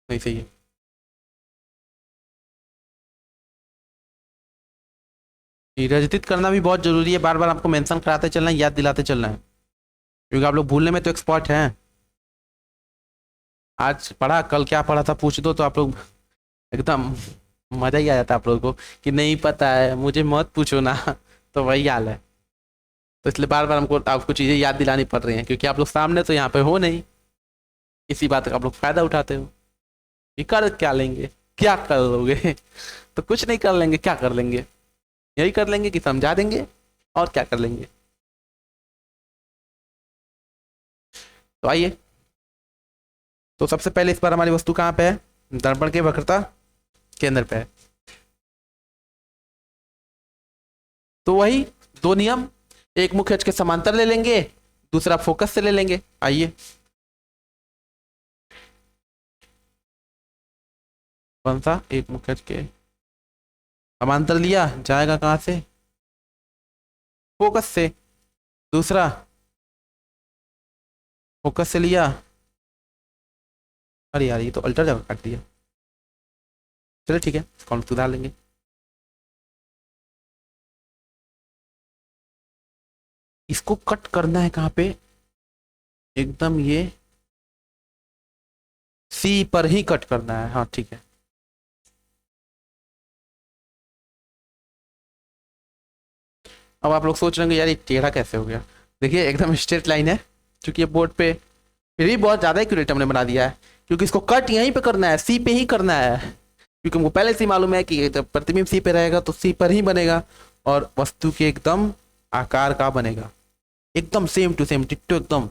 नहीं सही है। रजित करना भी बहुत जरूरी है, बार बार आपको मेंशन कराते चलना है, याद दिलाते चलना है, क्योंकि आप लोग भूलने में तो एक्सपर्ट हैं। आज पढ़ा, कल क्या पढ़ा था पूछ दो तो आप लोग एकदम मजा ही आ जाता है आप लोगों को कि नहीं पता है मुझे मत पूछो ना। तो वही हाल है। तो इसलिए बार बार हमको आपको चीज़ें याद दिलानी पड़ रही हैं, क्योंकि आप लोग सामने तो यहाँ पे हो नहीं। इसी बात का आप लोग फायदा उठाते हो कि कर क्या लेंगे, क्या कर लोगे। तो कुछ नहीं कर लेंगे, क्या कर लेंगे, यही कर लेंगे कि समझा देंगे, और क्या कर लेंगे। तो आइए, तो सबसे पहले इस बार हमारी वस्तु कहाँ पे है, दर्पण के वक्रता केंद्र पे है। तो वही दो नियम, एक मुख्य अक्ष के समांतर ले लेंगे, दूसरा फोकस से ले लेंगे। आइए, कौन सा, एक मुख्य अक्ष के समांतर लिया, जाएगा कहां से, फोकस से। दूसरा फोकस से लिया, अरे यार ये तो अल्टर जगह काट दिया। चलो ठीक है, कौन सुधार लेंगे। इसको कट करना है कहाँ पे, एकदम ये सी पर ही कट करना है, हाँ ठीक है। अब आप लोग सोच रहे होंगे यार ये टेढ़ा कैसे हो गया। देखिए एकदम स्ट्रेट लाइन है, क्योंकि ये बोर्ड पे फिर भी बहुत ज़्यादा एक्यूरेट हमने बना दिया है, क्योंकि इसको कट यहीं पे करना है, सी पे ही करना है। क्योंकि हमको पहले से ही मालूम है कि जब प्रतिबिंब सी पे रहेगा तो सी पर ही बनेगा, और वस्तु के एकदम आकार का बनेगा, एकदम सेम टू सेम डिट्टो एकदम।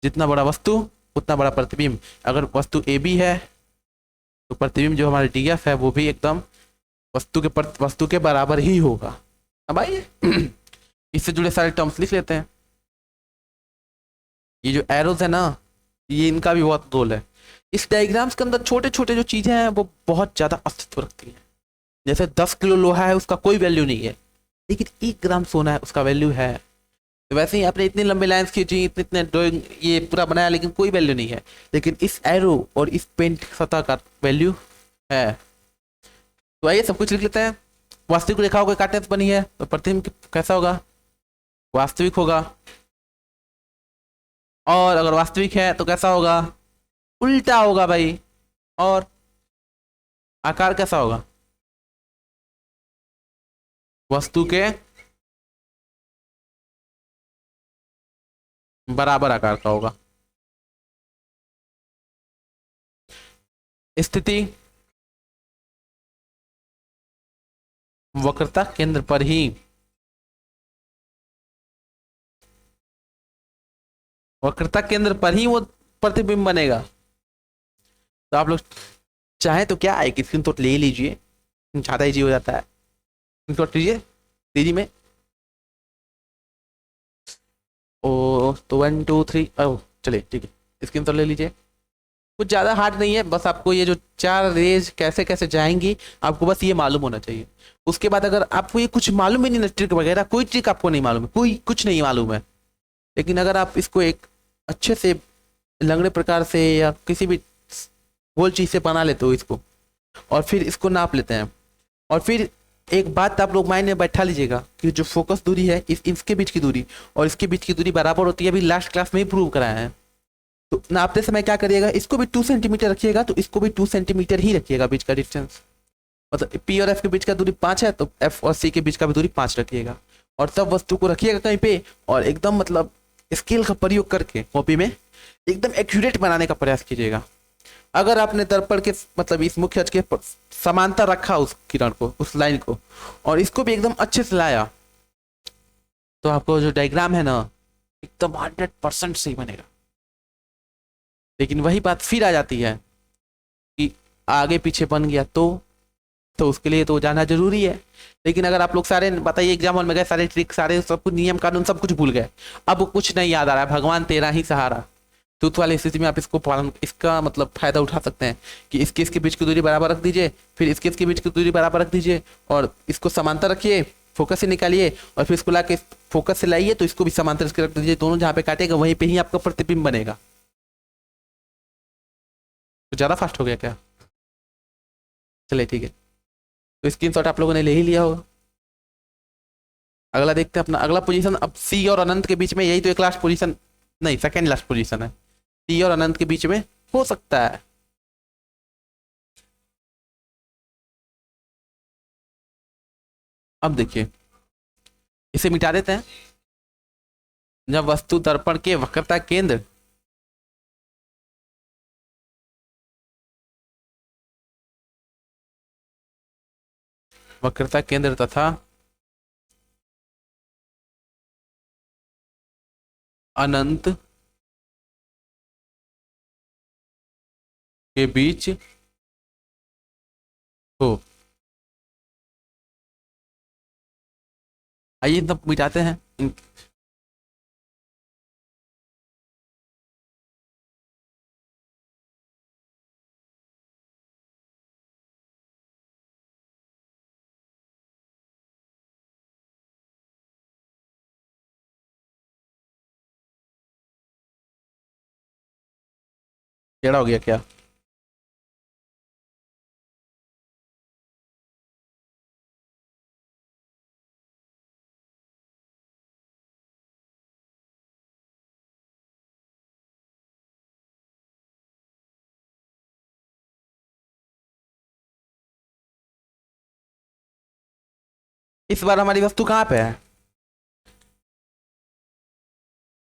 जितना बड़ा वस्तु उतना बड़ा प्रतिबिंब। अगर वस्तु ए बी है तो प्रतिबिंब जो हमारे डी एफ है वो भी एकदम वस्तु के बराबर ही होगा। अब आइए इससे जुड़े सारे टर्म्स लिख लेते हैं। ये जो एरोज है ना, ये इनका भी बहुत रोल है। इस डायग्राम्स के अंदर छोटे छोटे जो चीजें हैं वो बहुत ज्यादा अस्तित्व रखती हैं। जैसे 10 किलो लोहा है उसका कोई वैल्यू नहीं है, लेकिन 1 ग्राम सोना है उसका वैल्यू है। तो वैसे ही आपने इतनी लंबी लाइंस खींची, इतने इतने ड्राइंग ये पूरा बनाया, लेकिन कोई वैल्यू नहीं है। लेकिन इस एरो और इस पेंट सतह का वैल्यू है। तो आइए सब कुछ लिख लेते हैं। वास्तविक रेखाओं के काटने से बनी है, तो प्रतिबिंब कैसा होगा? वास्तविक होगा। और अगर वास्तविक है तो कैसा होगा? उल्टा होगा भाई। और आकार कैसा होगा? वस्तु के बराबर आकार का होगा। स्थिति वक्रता केंद्र पर ही। वक्रता केंद्र पर ही वो प्रतिबिंब बनेगा। तो आप लोग चाहे तो क्या है कि स्क्रीनशॉट ले लीजिए, ज्यादा इजी हो जाता है। स्क्रीनशॉट लीजिए तेजी में। ओ तो 1 2 3, ओ चलिए ठीक है, स्क्रीनशॉट ले लीजिए। कुछ ज़्यादा हार्ड नहीं है, बस आपको ये जो 4 रेज कैसे कैसे जाएंगी आपको बस ये मालूम होना चाहिए। उसके बाद अगर आपको ये कुछ मालूम ही नहीं ना, ट्रिक वगैरह कोई ट्रिक आपको नहीं मालूम है, कोई कुछ नहीं मालूम है, लेकिन अगर आप इसको एक अच्छे से लंगड़े प्रकार से या किसी भी गोल चीज़ से बना लेते हो इसको, और फिर इसको नाप लेते हैं, और फिर एक बात आप लोग माइंड में बैठा लीजिएगा कि जो फोकस दूरी है इसके बीच की दूरी और इसके बीच की दूरी बराबर होती है। अभी लास्ट क्लास में ही प्रूव कराया है। तो नापते समय क्या करिएगा, इसको भी 2 सेंटीमीटर रखिएगा तो इसको भी 2 सेंटीमीटर ही रखिएगा बीच का डिस्टेंस। मतलब पी और एफ के बीच का दूरी 5 है तो एफ और सी के बीच का भी दूरी 5 रखिएगा। और तब वस्तु को रखिएगा कहीं पे और एकदम मतलब स्केल का प्रयोग करके कॉपी में एकदम एक्यूरेट बनाने का प्रयास कीजिएगा। अगर आपने दर्पण के मतलब इस मुख्य अक्ष के समांतर रखा उस किरण को, उस लाइन को, और इसको भी एकदम अच्छे से लाया, तो आपको जो डायग्राम है ना एकदम 100% सही बनेगा। लेकिन वही बात फिर आ जाती है कि आगे पीछे बन गया तो उसके लिए तो जाना जरूरी है। लेकिन अगर आप लोग सारे बताइए एग्जाम हॉल में गए, सारे ट्रिक सारे सब कुछ नियम कानून सब कुछ भूल गए, अब कुछ नहीं याद आ रहा है, भगवान तेरा ही सहारा, तो उस वाली स्थिति में आप इसको पालन इसका मतलब फायदा उठा सकते हैं कि इसके बीच की दूरी बराबर रख दीजिए, फिर इसके बीच की दूरी बराबर रख दीजिए और इसको समांतर रखिए, फोकस से निकालिए और फिर इसको ला के फोकस से लाइए तो इसको भी समांतर इसके रख दीजिए। दोनों जहाँ पे काटेगा वहीं पे ही आपका प्रतिबिंब बनेगा। तो ज़्यादा फास्ट हो गया क्या? चलिए ठीक है, तो स्क्रीनशॉट आप लोगों ने ले ही लिया होगा। अगला देखते हैं अपना अगला पोजीशन। अब सी और अनंत के बीच में, यही तो एक लास्ट पोजीशन नहीं सेकेंड लास्ट पोजीशन है, सी और अनंत के बीच में हो सकता है। अब देखिए इसे मिटा देते हैं। जब वस्तु दर्पण के वक्रता केंद्र वक्रता केंद्र तथा अनंत के बीच हो, आइए तब मिटाते हैं। टेढ़ा हो गया क्या? इस बार हमारी वस्तु कहाँ पे है?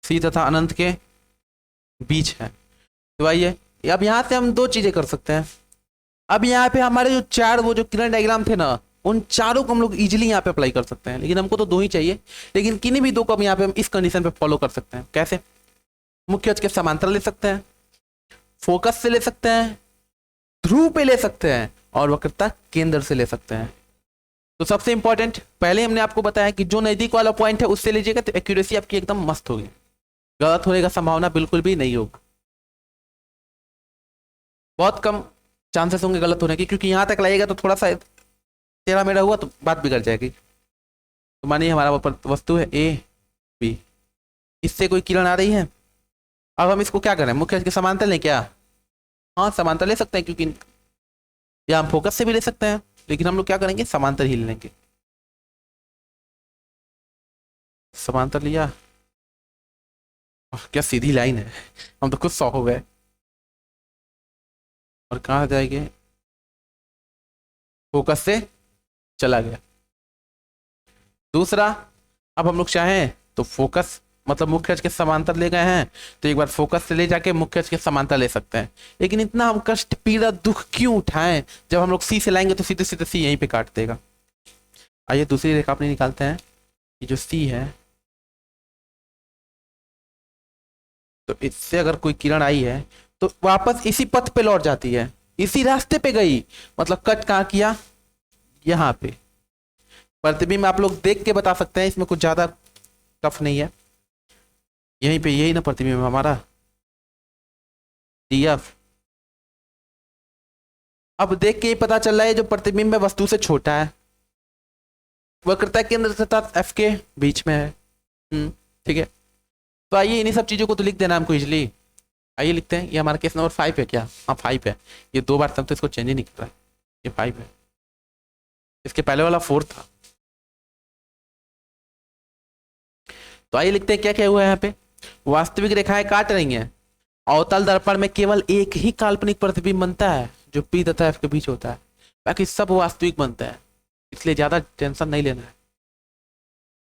सी तथा अनंत के बीच है। तो आइए अब यहाँ से हम 2 चीजें कर सकते हैं। अब यहाँ पे हमारे जो 4 वो जो किरण डायग्राम थे ना, उन चारों को हम लोग इजीली यहाँ पे अप्लाई कर सकते हैं, लेकिन हमको तो 2 ही चाहिए। लेकिन किन्हीं भी 2 को हम यहाँ पे हम इस कंडीशन पे फॉलो कर सकते हैं। कैसे? मुख्य अक्ष के समांतर ले सकते हैं, फोकस से ले सकते हैं, ध्रुव पे ले सकते हैं और वक्रता केंद्र से ले सकते हैं। तो सबसे इंपॉर्टेंट पहले हमने आपको बताया कि जो नजदीक वाला पॉइंट है उससे लीजिएगा तो एक्यूरेसी आपकी एकदम मस्त होगी, गलत होने का संभावना बिल्कुल भी नहीं होगा। बहुत कम चांसेस होंगे गलत होने की, क्योंकि यहाँ तक लाइएगा तो थोड़ा सा टेढ़ा मेढ़ा हुआ तो बात बिगड़ जाएगी। तो मानिए हमारा वस्तु है ए बी, इससे कोई किरण आ रही है। अब हम इसको क्या करें, मुख्य अक्ष के समांतर लें क्या? हाँ समांतर ले सकते हैं, क्योंकि या हम फोकस से भी ले सकते हैं, लेकिन हम लोग क्या करेंगे, समांतर ही लेंगे। समांतर लिया, क्या सीधी लाइन है, हम तो खुद शौक हो गए। और कहाँ जाएंगे, फोकस से चला गया। दूसरा, अब हम लोग चाहें तो फोकस मतलब मुख्य अक्ष के समांतर ले गए हैं, तो एक बार फोकस से ले जाके मुख्य अक्ष के समांतर ले सकते हैं। लेकिन इतना हम कष्ट पीड़ा दुख क्यों उठाएं, जब हम लोग सी से लाएंगे तो सीधे सीधे सी यहीं पे काट देगा। आइए दूसरी रेखा अपनी निकालते हैं। ये जो सी है, तो इससे अगर कोई किरण आई है तो वापस इसी पथ पे लौट जाती है, इसी रास्ते पे गई, मतलब कट कहाँ किया, यहाँ पे। प्रतिबिंब आप लोग देख के बता सकते हैं, इसमें कुछ ज्यादा टफ नहीं है। यहीं पे यही ना प्रतिबिंब हमारा, DF। अब देख के ही पता चल रहा है जो प्रतिबिंब है वस्तु से छोटा है, वक्रता केंद्र तथा F के बीच में है। ठीक है, तो आइए इन्हीं सब चीजों को तो लिख देना हमको इजली। आइए लिखते हैं, ये हमारा केस नंबर 5 है क्या? हाँ 5 है। ये 2 बार तब तो इसको चेंज ही नहीं कर रहा है, ये 5 है। इसके पहले वाला 4 था। तो आइए लिखते हैं क्या क्या हुआ है यहाँ पे। वास्तविक रेखाएं काट रही हैं, अवतल दर्पण में केवल एक ही काल्पनिक प्रतिबिंब बनता है जो P तथा F के बीच होता है, बाकी सब वास्तविक बनता है, इसलिए ज्यादा टेंशन नहीं लेना है।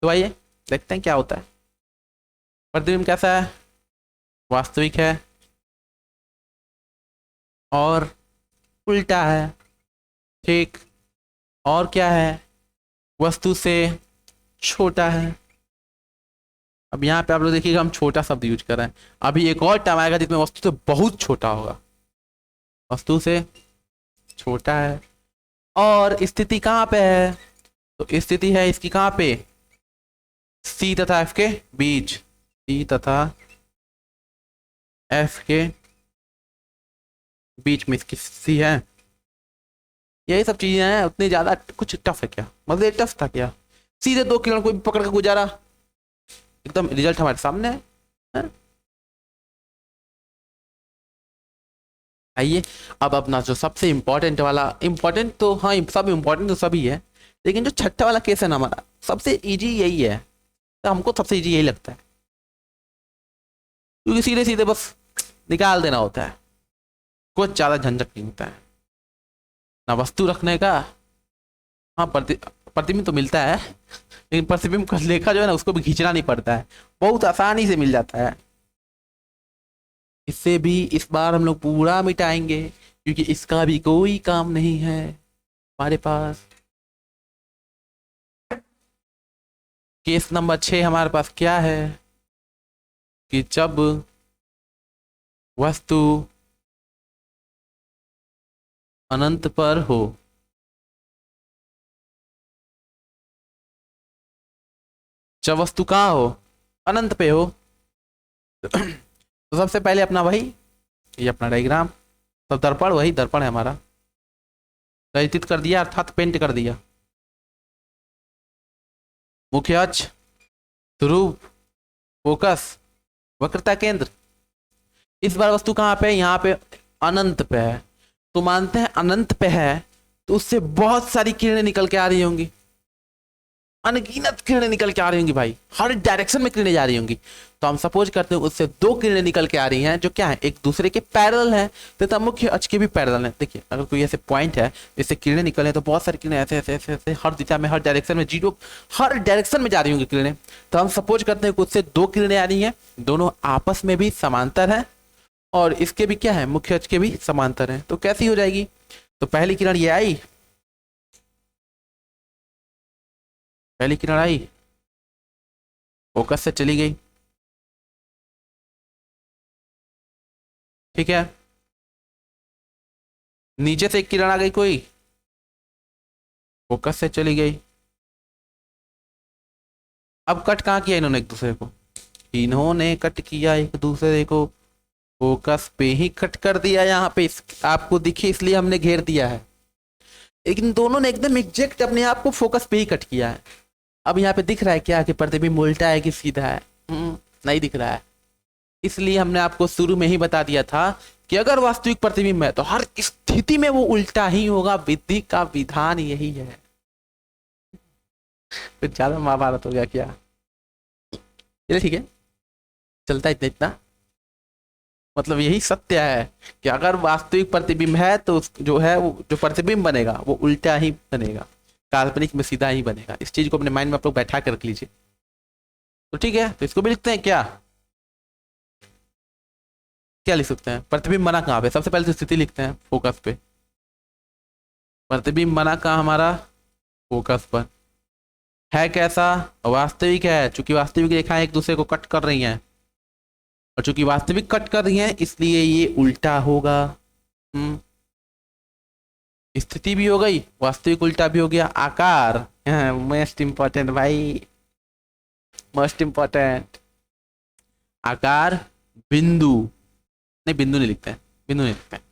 तो आइए देखते हैं क्या होता है। प्रतिबिंब कैसा है, वास्तविक है और उल्टा है। ठीक, और क्या है, वस्तु से छोटा है। अब यहाँ पे आप लोग देखिएगा हम छोटा शब्द यूज कर रहे हैं, अभी एक और टर्म आएगा जिसमें वस्तु से बहुत छोटा होगा। वस्तु से छोटा है और स्थिति कहाँ पे है, तो स्थिति है इसकी कहाँ पे, C तथा F के बीच, C तथा F के बीच में इसकी C है। यही सब चीजें हैं, उतनी ज्यादा कुछ टफ है क्या, मतलब ये टफ था क्या? सीधे 2 किरण को भी पकड़ के गुजारा, एकदम रिजल्ट हमारे सामने है? आइए अब अपना जो सबसे इम्पोर्टेंट वाला, इम्पोर्टेंट तो हाँ सब इम्पोर्टेंट तो सभी है, लेकिन जो छठा वाला केस है ना हमारा, सबसे इजी यही है, तो हमको सबसे इजी यही लगता है, क्योंकि सीधे सीधे बस निकाल देना होता है, कुछ ज्यादा झंझट नहीं होता है ना वस्तु रखने का। हाँ प्रतिबिंब तो मिलता है, लेकिन प्रतिबिंब का लेखा जो है ना उसको भी खींचना नहीं पड़ता है, बहुत आसानी से मिल जाता है। इससे भी इस बार हम लोग पूरा मिटाएंगे, क्योंकि इसका भी कोई काम नहीं है हमारे पास। केस नंबर 6 हमारे पास क्या है कि जब वस्तु अनंत पर हो, जब वस्तु कहाँ हो, अनंत पे हो। तो सबसे पहले अपना वही, ये अपना डायग्राम, तो दर्पण वही दर्पण है हमारा, रचित कर दिया अर्थात पेंट कर दिया। मुख्य अक्ष, ध्रुव, फोकस, वक्रता केंद्र। इस बार वस्तु कहाँ पे, यहाँ पे अनंत पे है, तो मानते हैं अनंत पे है, तो उससे बहुत सारी किरणें निकल के आ रही होंगी, अनगिनत किरणें निकल के आ रही होंगी भाई, हर डायरेक्शन में किरणें जा रही होंगी। तो हम सपोज करते हैं उससे 2 किरणें निकल के आ रही हैं, जो क्या है, एक दूसरे के पैरेलल हैं तथा मुख्य अक्ष के भी पैरेलल हैं। देखिए अगर कोई ऐसे पॉइंट है जिससे किरणें निकले, तो बहुत सारी किरणें ऐसे ऐसे ऐसे ऐसे हर दिशा में, हर डायरेक्शन में, जीरो हर डायरेक्शन में जा रही होंगी किरणें। तो हम सपोज करते हैं कि उससे 2 किरणें आ रही हैं, दोनों आपस में भी समांतर है और इसके भी क्या है, मुख्य अक्ष के भी समांतर है। तो कैसी हो जाएगी, तो पहली किरण ये आई, पहली किरण आई, फोकस से चली गई, ठीक है। नीचे से एक किरण आ गई कोई, फोकस से चली गई। अब कट कहाँ किया इन्होंने एक दूसरे को, इन्होंने कट किया एक दूसरे को, फोकस पे ही कट कर दिया, यहाँ पे आपको दिखे इसलिए हमने घेर दिया है, लेकिन दोनों ने एकदम एग्जैक्ट अपने आप को फोकस पे ही कट किया है। अब यहाँ पे दिख रहा है क्या कि प्रतिबिंब उल्टा है कि सीधा है, नहीं दिख रहा है। इसलिए हमने आपको शुरू में ही बता दिया था कि अगर वास्तविक प्रतिबिंब है तो हर स्थिति में वो उल्टा ही होगा, विधि का विधान यही है। कुछ ज्यादा महाभारत हो गया क्या? चलिए ठीक है, चलता है इतना इतना। मतलब यही सत्य है कि अगर वास्तविक प्रतिबिंब है तो जो है वो जो प्रतिबिंब बनेगा वो उल्टा ही बनेगा, काल्पनिक में सीधा ही बनेगा। इस चीज को अपने माइंड में आप लोग बैठा कर रख लीजिए। तो ठीक है, तो इसको भी लिखते हैं क्या? क्या लिख सकते हैं? प्रतिबिंब बना कहाँ पे? सबसे पहले तो स्थिति लिखते हैं फोकस पे। प्रतिबिंब बना कहाँ हमारा? फोकस पर। है कैसा? वास्तविक है, चूंकि वास्तविक रेखाएं एक दूसरे को कट कर रही हैं, और चूंकि वास्तविक कट कर रही हैं इसलिए ये उल्टा होगा। स्थिति भी हो गई, वास्तविक उल्टा भी हो गया। आकार, मोस्ट इंपॉर्टेंट भाई, मोस्ट इंपॉर्टेंट। आकार बिंदु, नहीं बिंदु नहीं लिखते हैं, बिंदु नहीं लिखते हैं।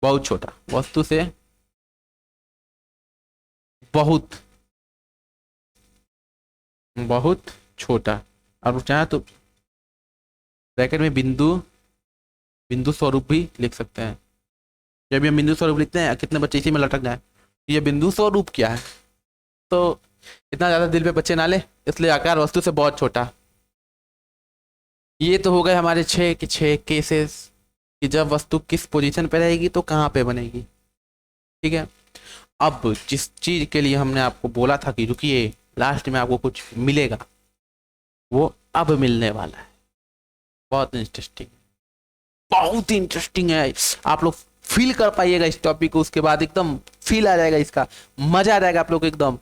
बहुत छोटा, वस्तु से बहुत बहुत छोटा। और चाहे तो ब्रैकेट में बिंदु, बिंदु स्वरूप भी लिख सकते हैं। जब हम बिंदु स्वरूप लिखते हैं कितने बच्चे इसी में लटक जाए, ये बिंदु स्वरूप क्या है? तो इतना ज्यादा दिल पे बच्चे ना ले, इसलिए आकार वस्तु से बहुत छोटा। ये तो हो गए हमारे 6 के 6 केसेस कि जब वस्तु किस पोजीशन पे रहेगी तो कहाँ पे बनेगी। ठीक है, अब जिस चीज के लिए हमने आपको बोला था कि रुकिए लास्ट में आपको कुछ मिलेगा, वो अब मिलने वाला है। बहुत इंटरेस्टिंग, बहुत इंटरेस्टिंग है। आप लोग फील कर पाइएगा इस टॉपिक को, उसके बाद एकदम फील आ जाएगा, इसका मजा आ जाएगा आप लोग को एकदम,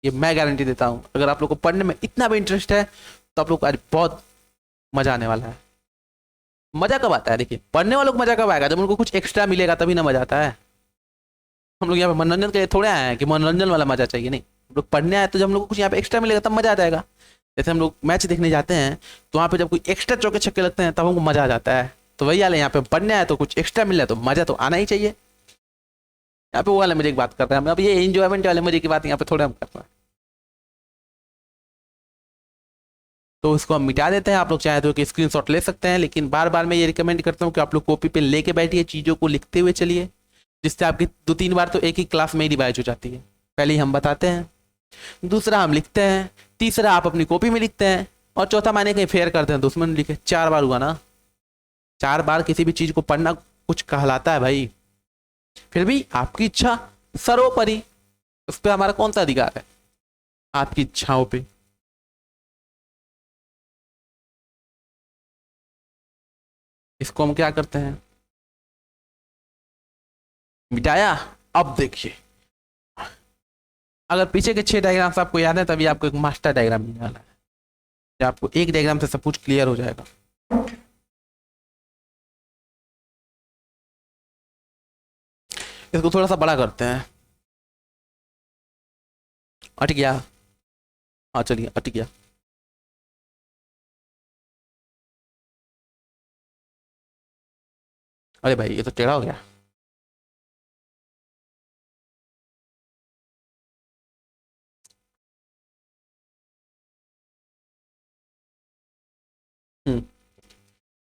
ये मैं गारंटी देता हूँ। अगर आप लोग को पढ़ने में इतना भी इंटरेस्ट है तो आप लोग को आज बहुत मजा आने वाला है। मजा कब आता है? देखिए, पढ़ने वालों को मजा कब आएगा? जब उनको कुछ एक्स्ट्रा मिलेगा तभी ना मजा आता है। हम लोग यहाँ पे मनोरंजन के लिए थोड़े आए हैं कि मनोरंजन वाला मजा चाहिए, नहीं। हम लोग पढ़ने आए तो जब हम लोग को कुछ यहाँ पे एक्स्ट्रा मिलेगा तब मजा आ जाएगा। जैसे हम लोग मैच देखने जाते हैं तो वहाँ पे जब कोई एक्स्ट्रा चौके छक्के लगते हैं तब हमको मजा आ जाता है। तो वही वाले यहाँ पे पढ़ने आए तो कुछ एक्स्ट्रा मिल रहा है तो मजा तो आना ही चाहिए। यहाँ पे वो वाले मजे की बात कर रहे हैं हम, अब ये एंजॉयमेंट वाले मजे की बात यहाँ पे थोड़े हम कर रहे हैं। तो उसको हम मिटा देते हैं। आप लोग चाहे तो कि स्क्रीनशॉट ले सकते हैं, लेकिन बार बार मैं ये रिकमेंड करता हूँ कि आप लोग कॉपी पेन लेके बैठिए, चीज़ों को लिखते हुए चलिए, जिससे आपकी 2-3 बार तो एक ही क्लास में ही रिवाइज हो जाती है। पहले ही हम बताते हैं, दूसरा हम लिखते हैं, तीसरा आप अपनी कॉपी में लिखते हैं, और चौथा माने कहीं फेयर करते हैं तो उसमें लिखे। 4 बार हुआ ना, 4 बार किसी भी चीज़ को पढ़ना कुछ कहलाता है भाई। फिर भी आपकी इच्छा सर्वोपरि, उस पर हमारा कौन सा अधिकार है? आपकी इच्छाओं पे। इसको हम क्या करते हैं? मिटाया। अब देखिए, अगर पीछे के 6 डायग्राम्स आपको याद है तभी आपको एक मास्टर डायग्राम मिलने वाला है, कि आपको एक डायग्राम से सब कुछ क्लियर हो जाएगा। इसको थोड़ा सा बड़ा करते हैं। अट गया? हाँ चलिए, अट गया। अरे भाई ये तो टेढ़ा हो गया।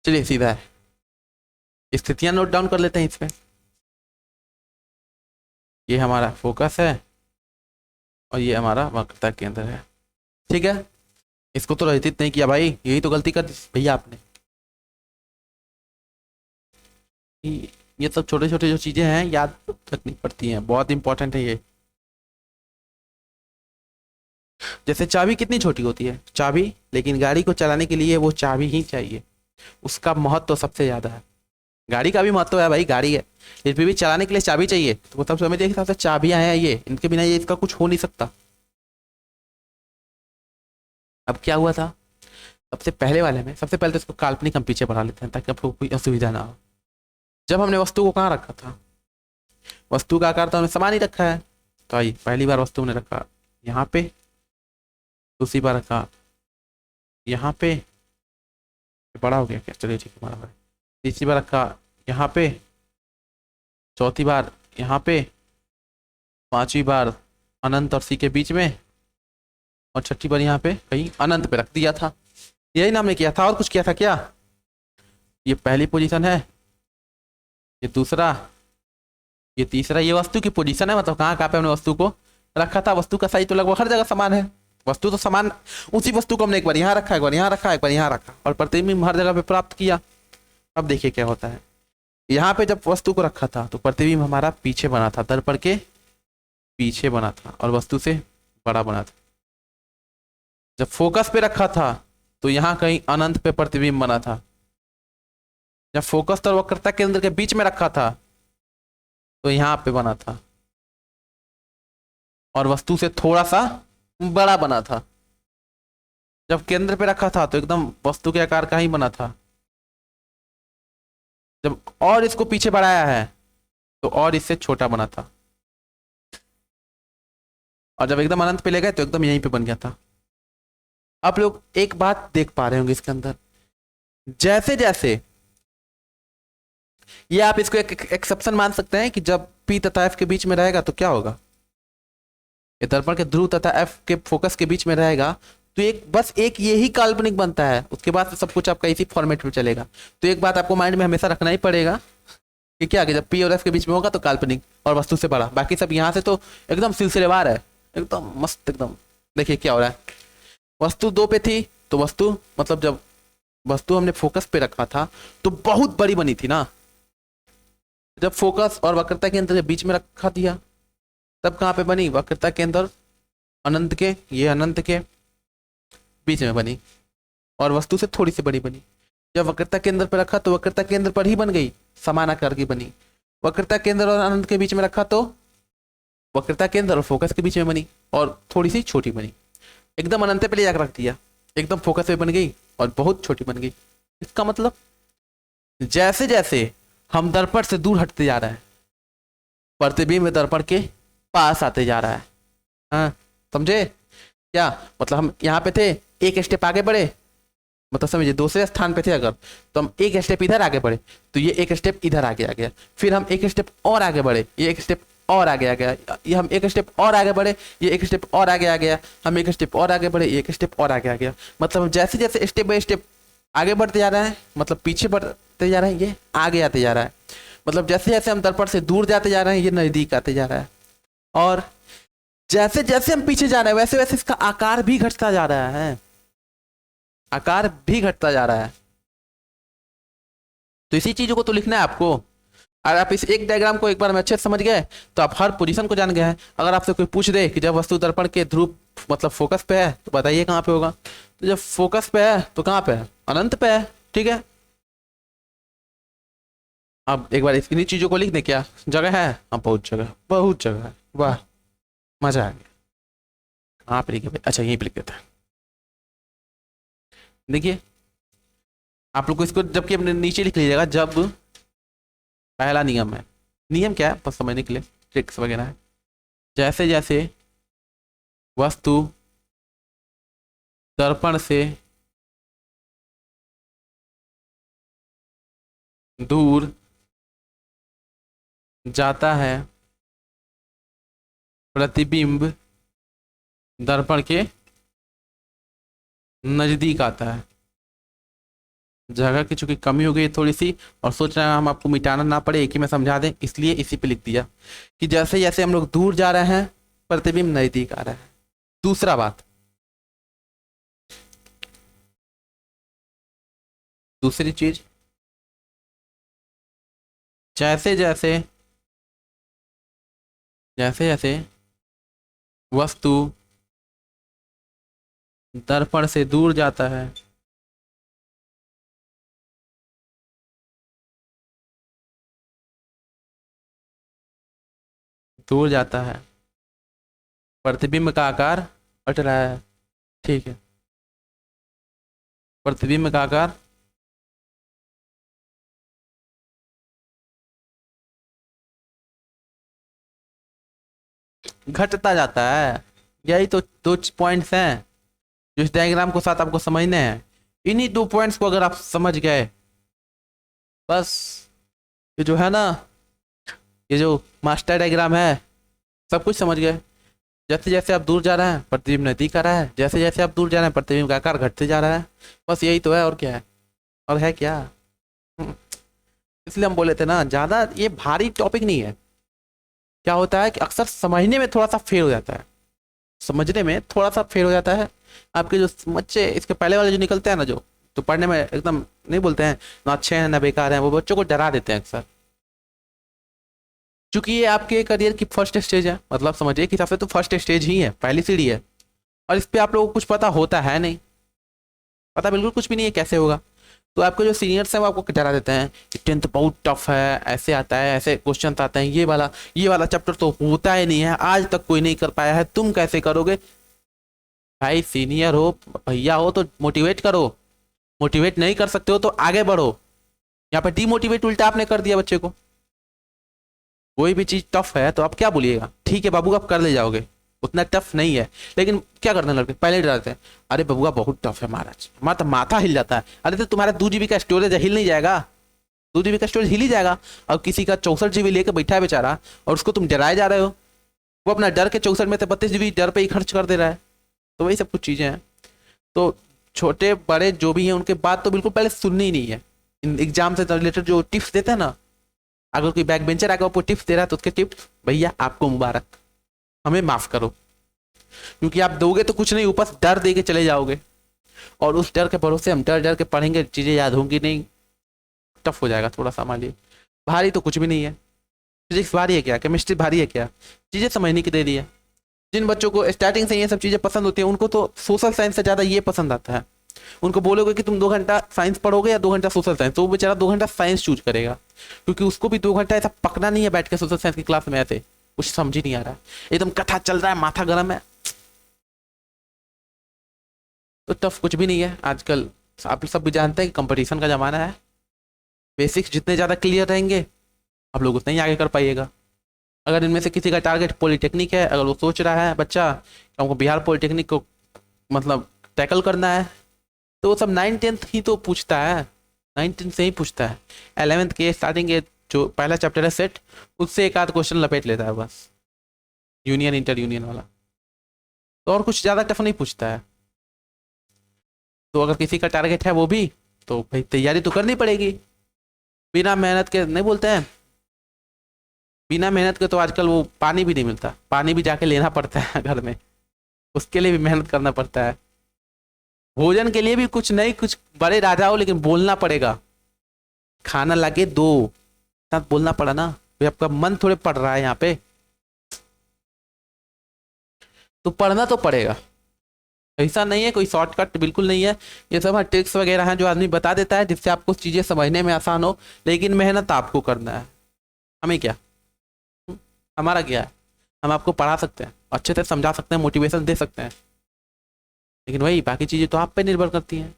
चलिए सीधा है। स्थितियां नोट डाउन कर लेते हैं इसमें। ये हमारा फोकस है और ये हमारा वक्रता केंद्र है। ठीक है, इसको तो रहित नहीं किया भाई, यही तो गलती कर दी भैया आपने। ये सब छोटे छोटे जो चीजें हैं याद रखनी पड़ती हैं, बहुत इंपॉर्टेंट है ये। जैसे चाबी कितनी छोटी होती है चाबी, लेकिन गाड़ी को चलाने के लिए वो चाबी ही चाहिए, उसका महत्व तो सबसे ज्यादा है। गाड़ी का भी महत्व है भाई, गाड़ी है, लेकिन फिर भी चलाने के लिए चाबी चाहिए। तो वो सब समझिए हिसाब से चाबियां हैं ये, इनके बिना ये इसका कुछ हो नहीं सकता। अब क्या हुआ था सबसे पहले वाले में? सबसे पहले तो इसको काल्पनिक हम पीछे बढ़ा लेते हैं ताकि आपको कोई असुविधा ना हो। जब हमने वस्तु को कहाँ रखा था, वस्तु का आकार तो हमने समान ही रखा है। तो आइए, पहली बार वस्तु ने रखा यहाँ पे, दूसरी बार रखा यहाँ पे, बड़ा हो गया क्या? चलिए ठीक है, बड़ा हो गया। तीसरी बार रखा यहाँ पे, चौथी बार यहाँ पे, पांचवी बार अनंत और सी के बीच में, और छठी बार यहाँ पे कहीं अनंत पे रख दिया था। यही ना हमने किया था, और कुछ किया था क्या? ये पहली पोजीशन है, ये दूसरा, ये तीसरा, ये वस्तु की पोजीशन है, मतलब कहाँ कहाँ पे हमने वस्तु को रखा था। वस्तु का साइज तो लगभग हर जगह समान है। वस्तु तो समान, उसी वस्तु को हमने एक बार यहाँ रखा, एक बार यहाँ रखा, एक बार यहाँ रखा, और प्रतिबिंब हर जगह पे प्राप्त किया। अब देखिए क्या होता है। यहाँ पे जब वस्तु को रखा था तो प्रतिबिंब हमारा पीछे बना था, दर्पण के पीछे बना था और वस्तु से बड़ा बना था। जब फोकस पे रखा था तो यहाँ कहीं अनंत पे प्रतिबिंब बना था। जब फोकस और वक्रता केंद्र के बीच में रखा था तो यहाँ पे बना था और वस्तु से थोड़ा सा बड़ा बना था। जब केंद्र पे रखा था तो एकदम वस्तु के आकार का ही बना था। जब और इसको पीछे बढ़ाया है तो और इससे छोटा बना था, और जब एकदम अनंत पे ले गए तो एकदम यहीं पे बन गया था। आप लोग एक बात देख पा रहे होंगे इसके अंदर, जैसे जैसे ये आप इसको एक एक्सेप्शन मान सकते हैं कि जब P तथा F के बीच में रहेगा तो क्या होगा। ये दर्पण के ध्रुव तथा F के फोकस के बीच में रहेगा तो एक बस एक यही काल्पनिक बनता है, उसके बाद से सब कुछ आपका इसी फॉर्मेट में चलेगा। तो एक बात आपको माइंड में हमेशा रखना ही पड़ेगा कि क्या, कि जब P और F के बीच में होगा तो काल्पनिक और वस्तु से बड़ा, बाकी सब यहाँ से तो एकदम सिलसिलेवार है, एकदम मस्त एकदम। देखिए क्या हो रहा है, वस्तु 2 पे थी तो वस्तु, मतलब जब वस्तु हमने फोकस पे रखा था तो बहुत बड़ी बनी थी ना। जब फोकस और वक्रता केंद्र के बीच में रखा दिया तब कहाँ पे बनी, वक्रता केंद्र अनंत के, ये अनंत के बीच में बनी और वस्तु से थोड़ी सी बड़ी बनी। जब वक्रता केंद्र पर रखा तो वक्रता केंद्र पर ही बन गई, समान आकार की बनी। वक्रता केंद्र और अनंत के बीच में रखा तो वक्रता केंद्र और फोकस के बीच में बनी और थोड़ी सी छोटी बनी। एकदम अनंत पे ले जाकर रख दिया, एकदम फोकस पे बन गई और बहुत छोटी बन गई। इसका मतलब जैसे जैसे हम दर्पण से दूर हटते जा रहे हैं, प्रतिबिंब दर्पण के पास आते जा रहा है। हाँ समझे क्या मतलब, हम यहाँ पे थे, एक स्टेप आगे बढ़े, मतलब समझिए दूसरे स्थान पे थे अगर, तो हम एक स्टेप इधर आगे बढ़े तो ये एक स्टेप इधर आगे आ गया, फिर हम एक स्टेप और आगे बढ़े, ये एक स्टेप और आगे आ गया, ये हम एक स्टेप और आगे बढ़े, ये एक स्टेप और आगे आ गया, हम एक स्टेप और आगे बढ़े, ये एक स्टेप और आगे आ गया। मतलब हम जैसे जैसे स्टेप बाय स्टेप आगे बढ़ते जा रहे हैं, मतलब पीछे बढ़ते जा रहे हैं, ये आगे आते जा रहा है। मतलब जैसे जैसे हम दर्पण से दूर जाते जा रहे हैं ये नजदीक आते जा रहा है, और जैसे जैसे हम पीछे जा रहे हैं वैसे वैसे इसका आकार भी घटता जा रहा है, आकार भी घटता जा रहा है। तो इसी चीजों को तो लिखना है आपको। अगर आप इस एक डायग्राम को एक बार में अच्छे से समझ गए तो आप हर पोजीशन को जान गए हैं। अगर आपसे कोई पूछ दे कि जब वस्तु दर्पण के ध्रुव मतलब फोकस पे है तो बताइए कहाँ पे होगा, तो जब फोकस पे है तो कहाँ पे है, अनंत पे है। ठीक है, अब एक बार इन्हीं चीजों को लिख दे, क्या जगह है, हाँ बहुत जगह, बहुत जगह है, वाह मजा आ गया। कहाँ पे लिखे भाई, अच्छा यहीं पे लिख देता है। देखिए आप लोग को इसको जबकि अपने नीचे लिख लीजिएगा, जब पहला नियम है, नियम क्या है बस समझने के लिए, ट्रिक्स वगैरह है। जैसे जैसे वस्तु दर्पण से दूर जाता है प्रतिबिंब दर्पण के नजदीक आता है। जगह की चूंकि कमी हो गई थोड़ी सी और सोच रहे हैं हम आपको मिटाना ना पड़े, एक ही में समझा दें, इसलिए इसी पे लिख दिया कि जैसे जैसे हम लोग दूर जा रहे हैं प्रतिबिंब नजदीक आ रहा है। दूसरा बात, दूसरी चीज, जैसे जैसे जैसे जैसे वस्तु दर्पण से दूर जाता है दूर जाता है प्रतिबिंब का आकार घट रहा है। ठीक है, प्रतिबिंब का आकार घटता जाता है। यही तो दो पॉइंट्स हैं जो इस डायग्राम को साथ आपको समझने हैं। इन्हीं 2 पॉइंट्स को अगर आप समझ गए बस, ये जो है ना, ये जो मास्टर डायग्राम है सब कुछ समझ गए। जैसे जैसे आप दूर जा रहे हैं प्रतिबिंब नजदीक आ रहा है, जैसे जैसे आप दूर जा रहे हैं प्रतिबिंब का आकार घटते जा रहा है। बस यही तो है, और क्या है, और है क्या। हम्म, इसलिए हम बोले थे ना, ज़्यादा ये भारी टॉपिक नहीं है। क्या होता है कि अक्सर समझने में थोड़ा सा फेल हो जाता है, समझने में थोड़ा सा फेल हो जाता है। आपके जो बच्चे इसके पहले वाले जो निकलते हैं ना, जो तो पढ़ने में एकदम नहीं बोलते हैं ना अच्छे हैं ना बेकार हैं, वो बच्चों को डरा देते हैं अक्सर। क्योंकि ये आपके करियर की फर्स्ट स्टेज है, मतलब समझिए कि हिसाब से तो फर्स्ट स्टेज ही है, पहली सीढ़ी है। और इस पे आप लोगों को कुछ पता होता है नहीं, पता बिल्कुल कुछ भी नहीं है कैसे होगा। तो आपके जो सीनियर्स हैं वो आपको डरा देते हैं कि टेंथ बहुत टफ है, ऐसे आता है, ऐसे क्वेश्चन आते हैं, ये वाला चैप्टर तो होता ही नहीं है, आज तक कोई नहीं कर पाया है, तुम कैसे करोगे। भाई सीनियर हो, भैया हो तो मोटिवेट करो, मोटिवेट नहीं कर सकते हो तो आगे बढ़ो। यहाँ पे डीमोटिवेट उल्टा आपने कर दिया बच्चे को। कोई भी चीज टफ है तो आप क्या बोलिएगा, ठीक है बाबू आप कर ले जाओगे, उतना टफ नहीं है। लेकिन क्या करते हैं लड़के, पहले ही डराते हैं, अरे बबुआ बहुत टफ है महाराज, हमारा तो माथा हिल जाता है। अरे तो तुम्हारा 2 GB का स्टोरेज हिल नहीं जाएगा, 2 GB का स्टोरेज हिल ही जाएगा। और किसी का 64 GB लेकर बैठा है बेचारा, और उसको तुम डराए जा रहे हो, वो अपना डर के 64 में से 32 GB डर पे ही खर्च कर दे रहा है। तो वही सब कुछ चीज़ें हैं। तो छोटे बड़े जो भी हैं उनके बात तो बिल्कुल पहले सुननी ही नहीं है। इन एग्जाम से रिलेटेड जो टिप्स देते हैं ना, अगर कोई बैक बेंचर आकर आपको टिप्स दे रहा है तो उसके टिप्स भैया आपको मुबारक, हमें माफ करो, क्योंकि आप दोगे तो कुछ नहीं, ऊपर से डर दे के चले जाओगे, और उस डर के भरोसे हम डर डर के पढ़ेंगे, चीज़ें याद होंगी नहीं, टफ हो जाएगा थोड़ा सा हमारे लिए। भारी तो कुछ भी नहीं है, फिजिक्स भारी है क्या, केमिस्ट्री भारी है क्या, चीज़ें समझने की दे दी है। जिन बच्चों को स्टार्टिंग से ये सब चीज़ें पसंद होती हैं उनको तो सोशल साइंस से ज़्यादा ये पसंद आता है। उनको बोलोगे कि तुम 2 घंटा साइंस पढ़ोगे या 2 घंटा सोशल साइंस, तो वो बेचारा 2 घंटा साइंस चूज करेगा, क्योंकि उसको भी 2 घंटा ऐसा पकना नहीं है बैठ के सोशल साइंस की क्लास में, ऐसे कुछ समझ ही नहीं आ रहा है, एकदम कथा चल रहा है, माथा गर्म है। तो टफ कुछ भी नहीं है आजकल। आप सब भी जानते हैं कि कंपटीशन का ज़माना है, बेसिक्स जितने ज़्यादा क्लियर रहेंगे आप लोग उतने ही आगे कर पाइएगा। अगर इनमें से किसी का टारगेट पॉलिटेक्निक है, अगर वो सोच रहा है बच्चा कि हमको बिहार पॉलिटेक्निक को मतलब टैकल करना है, तो वो सब 9th-10th ही तो पूछता है, 9th-10th से ही पूछता है। 11th के स्टार्टिंग के जो पहला चैप्टर है सेट, उससे एक आध क्वेश्चन लपेट लेता है बस, यूनियन इंटर यूनियन वाला, तो और कुछ ज़्यादा टफ नहीं पूछता है। तो अगर किसी का टारगेट है वो भी, तो भाई तैयारी तो करनी पड़ेगी। बिना मेहनत के नहीं बोलते हैं, बिना मेहनत के तो आजकल वो पानी भी नहीं मिलता, पानी भी जाके लेना पड़ता है घर में, उसके लिए भी मेहनत करना पड़ता है। भोजन के लिए भी कुछ नहीं, कुछ बड़े राजा हो लेकिन बोलना पड़ेगा, खाना लाके दो, साथ बोलना पड़ा ना, भाई आपका मन थोड़े पड़ रहा है यहाँ पे, तो पढ़ना तो पड़ेगा। ऐसा नहीं है कोई शॉर्टकट, बिल्कुल नहीं है। ये सब ट्रिक्स वगैरह हैं जो आदमी बता देता है जिससे आपको चीज़ें समझने में आसान हो, लेकिन मेहनत आपको करना है। हमें क्या, हमारा क्या है, हम आपको पढ़ा सकते हैं, अच्छे से समझा सकते हैं, मोटिवेशन दे सकते हैं, लेकिन वही बाकी चीज़ें तो आप पे निर्भर करती हैं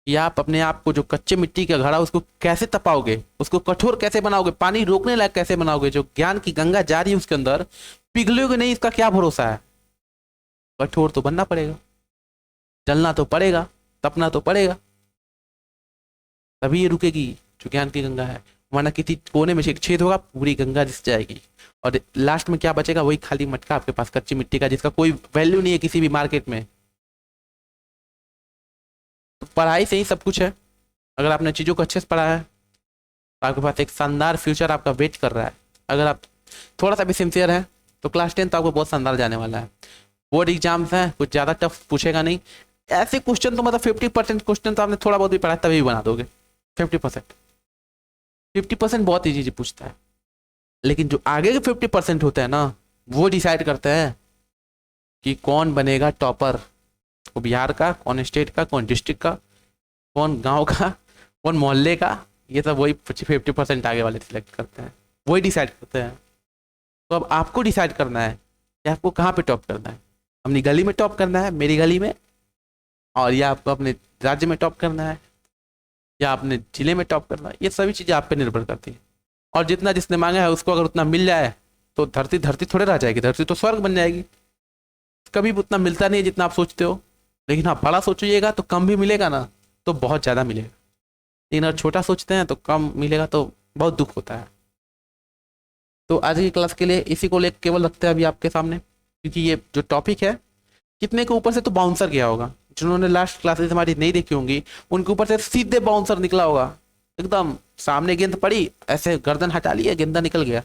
कि आप अपने आप को, जो कच्चे मिट्टी का घड़ा उसको कैसे तपाओगे, उसको कठोर कैसे बनाओगे, पानी रोकने लायक कैसे बनाओगे, जो ज्ञान की गंगा जा रही है उसके अंदर पिघलोगे नहीं, इसका क्या भरोसा है। कठोर तो बनना पड़ेगा, जलना तो पड़ेगा, तपना तो पड़ेगा, तभी ये रुकेगी जो ज्ञान की गंगा है। वरना किसी कोने में से एक छेद होगा, पूरी गंगा रिस जाएगी, और लास्ट में क्या बचेगा, वही खाली मटका आपके पास कच्ची मिट्टी का, जिसका कोई वैल्यू नहीं है किसी भी मार्केट में। तो पढ़ाई से ही सब कुछ है। अगर आपने चीज़ों को अच्छे से पढ़ा है तो आपके पास एक शानदार फ्यूचर आपका वेट कर रहा है। अगर आप थोड़ा सा भी सिंसियर हैं तो क्लास 10 आपको बहुत शानदार जाने वाला है। बोर्ड एग्जाम्स हैं, कुछ ज़्यादा टफ पूछेगा नहीं, ऐसे क्वेश्चन तो मतलब 50% क्वेश्चन तो आपने थोड़ा बहुत भी पढ़ा तभी भी बना दोगे। 50% बहुत ईजी पूछता है, लेकिन जो आगे के 50% होते हैं ना, वो डिसाइड करते हैं कि कौन बनेगा टॉपर, वो बिहार का, कौन स्टेट का, कौन डिस्ट्रिक्ट का, कौन गांव का, कौन मोहल्ले का, ये सब वही 50% आगे वाले सिलेक्ट करते हैं, वही डिसाइड करते हैं। तो अब आपको डिसाइड करना है कि आपको कहाँ पे टॉप करना है, अपनी गली में टॉप करना है, मेरी गली में, और या आपको अपने राज्य में टॉप करना है, या अपने जिले में टॉप करना है। ये सभी चीज़ें आप पे निर्भर करती हैं, और जितना जिसने मांगा है उसको अगर उतना मिल जाए तो धरती धरती थोड़े रह जाएगी, धरती तो स्वर्ग बन जाएगी। कभी भी उतना मिलता नहीं है जितना आप सोचते हो, लेकिन हाँ बड़ा सोचिएगा तो कम भी मिलेगा ना, तो बहुत ज़्यादा मिलेगा। लेकिन अगर छोटा सोचते हैं तो कम मिलेगा, तो बहुत दुख होता है। तो आज की क्लास के लिए इसी को लेकर केवल रखते हैं अभी आपके सामने। क्योंकि ये जो टॉपिक है कितने के ऊपर से तो बाउंसर गया होगा, जिन्होंने लास्ट क्लासेस हमारी नहीं देखी होंगी उनके ऊपर से सीधे बाउंसर निकला होगा, एकदम सामने गेंद पड़ी ऐसे गर्दन हटा लिया गेंदा निकल गया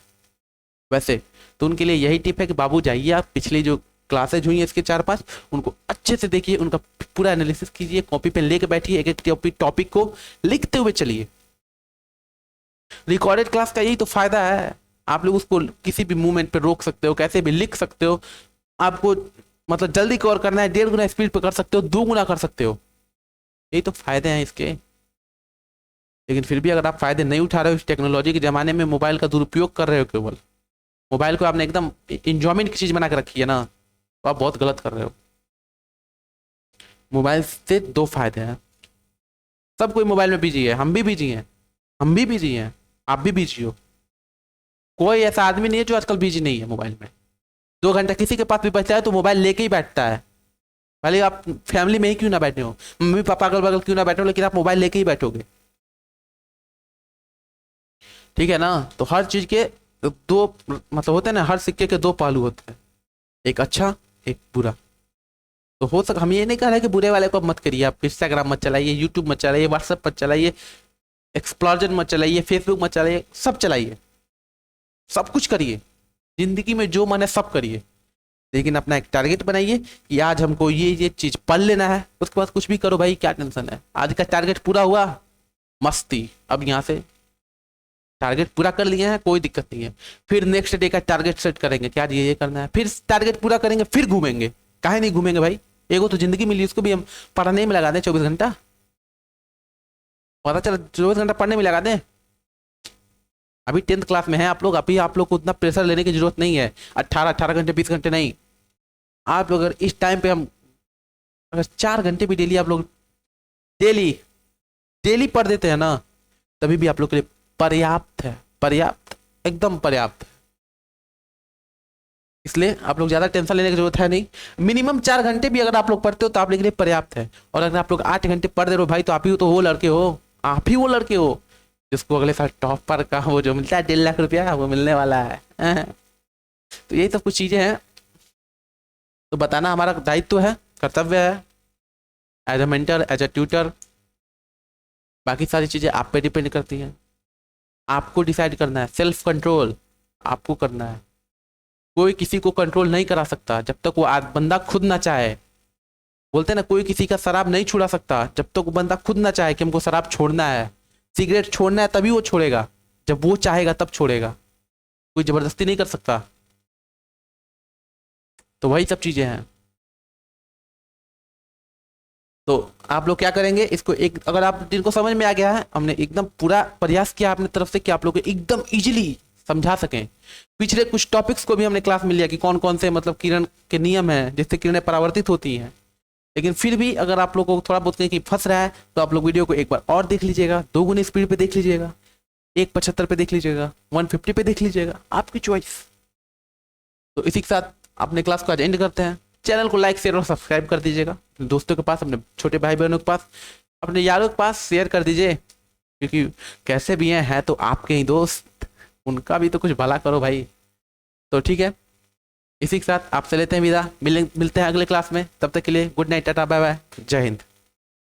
वैसे। तो उनके लिए यही टिप है कि बाबू जाइए आप पिछली जो क्लासेज हुई है इसके 4-5 उनको अच्छे से देखिए, उनका पूरा एनालिसिस कीजिए, कॉपी पे लेके बैठिए, एक एक टॉपिक को लिखते हुए चलिए। रिकॉर्डेड क्लास का यही तो फायदा है, आप लोग उसको किसी भी मूवमेंट पे रोक सकते हो, कैसे भी लिख सकते हो। आपको मतलब जल्दी कवर करना है 1.5 गुना स्पीड पे कर सकते हो, 2 गुना कर सकते हो, यही तो फायदे हैं इसके। लेकिन फिर भी अगर आप फायदे नहीं उठा रहे हो इस टेक्नोलॉजी के जमाने में, मोबाइल का दुरुपयोग कर रहे हो, केवल मोबाइल को आपने एकदम इंजॉयमेंट की चीज बना के रखी है ना, तो आप बहुत गलत कर रहे हो। मोबाइल से 2 फायदे हैं, सब कोई मोबाइल में बिजी है, हम भी बिजी हैं, हम भी बिजी हैं, आप भी बिजी हो। कोई ऐसा आदमी नहीं है जो आजकल बिजी नहीं है मोबाइल में। 2 घंटा किसी के पास भी बचता है तो मोबाइल लेके ही बैठता है, भले आप फैमिली में ही क्यों ना बैठे हो, मम्मी पापा अगल बगल क्यों ना बैठे हो, लेकिन आप मोबाइल लेके ही बैठोगे। ठीक है ना। तो हर चीज के 2 मतलब होते हैं ना, हर सिक्के के 2 पहलू होते हैं, एक अच्छा एक बुरा। तो हो सक हम ये नहीं कह रहे कि बुरे वाले को मत करिए, आप इंस्टाग्राम मत चलाइए, यूट्यूब मत चलाइए, व्हाट्सएप मत चलाइए, एक्सप्लोजन मत चलाइए, फेसबुक मत चलाइए, सब चलाइए, सब कुछ करिए, जिंदगी में जो मन है सब करिए। लेकिन अपना एक टारगेट बनाइए कि आज हमको ये चीज पढ़ लेना है, उसके बाद कुछ भी करो भाई, क्या टेंशन है। आज का टारगेट पूरा हुआ, मस्ती, अब यहाँ से टारगेट पूरा कर लिए हैं, कोई दिक्कत नहीं है। फिर नेक्स्ट डे का टारगेट सेट करेंगे कि आज ये करना है, फिर टारगेट पूरा करेंगे, फिर घूमेंगे। काहे नहीं घूमेंगे भाई, एगो तो जिंदगी मिली, उसको भी हम पढ़ने में लगा दें 24 घंटा, पता चला 24 घंटा पढ़ने में लगा दें। अभी 10th क्लास में है आप लोग, अभी आप लोग को उतना प्रेशर लेने की जरूरत नहीं है, 18 घंटे 20 घंटे नहीं। आप लोग अगर इस टाइम पे हम अगर 4 घंटे भी डेली आप लोग डेली डेली पढ़ देते हैं ना, तभी भी आप लोग के लिए पर्याप्त है, पर्याप्त, एकदम पर्याप्त। इसलिए आप लोग ज्यादा टेंशन लेने की जरूरत है नहीं, मिनिमम 4 घंटे भी अगर आप लोग पढ़ते हो तो आप लोग के लिए पर्याप्त है। और अगर आप लोग 8 घंटे पढ़ दे रहे हो भाई, तो आप ही तो वो लड़के हो, आप ही वो लड़के हो जिसको अगले साल टॉपर का वो जो मिलता है 1.5 लाख रुपया वो मिलने वाला है। तो यही सब कुछ चीजें हैं, तो बताना हमारा दायित्व है, कर्तव्य है, as a mentor, as a tutor. बाकी सारी चीजें आप पे डिपेंड करती हैं, आपको डिसाइड करना है, सेल्फ कंट्रोल आपको करना है। कोई किसी को कंट्रोल नहीं करा सकता जब तक वो बंदा खुद ना चाहे। बोलते हैं ना, कोई किसी का शराब नहीं छुड़ा सकता जब तक वो बंदा खुद ना चाहे कि हमको शराब छोड़ना है, सिगरेट छोड़ना है, तभी वो छोड़ेगा, जब वो चाहेगा तब छोड़ेगा, कोई जबरदस्ती नहीं कर सकता। तो वही सब चीजें हैं। तो आप लोग क्या करेंगे, इसको एक अगर आप जिनको समझ में आ गया है, हमने एकदम पूरा प्रयास किया अपने तरफ से कि आप लोग को एकदम इजीली समझा सकें। पिछले कुछ टॉपिक्स को भी हमने क्लास में लिया कि कौन कौन से मतलब किरण के नियम हैं जिससे किरणें परावर्तित होती हैं। लेकिन फिर भी अगर आप लोग को थोड़ा बहुत कहीं फंस रहा है तो आप लोग वीडियो को एक बार और देख लीजिएगा, 2 गुनी स्पीड पे देख लीजिएगा, 175 पे देख लीजिएगा, 150 पे देख लीजिएगा, आपकी चॉइस। तो इसी के साथ अपने क्लास को आज एंड करते हैं। चैनल को लाइक शेयर और सब्सक्राइब कर दीजिएगा, अपने दोस्तों के पास, अपने छोटे भाई बहनों के पास, अपने यारों के पास शेयर कर दीजिए, क्योंकि कैसे भी हैं तो आपके ही दोस्त, उनका भी तो कुछ भला करो भाई। तो ठीक है, इसी के साथ आपसे लेते हैं विदा, मिलते हैं अगले क्लास में, तब तक के लिए good night, tata bye bye, जय हिंद।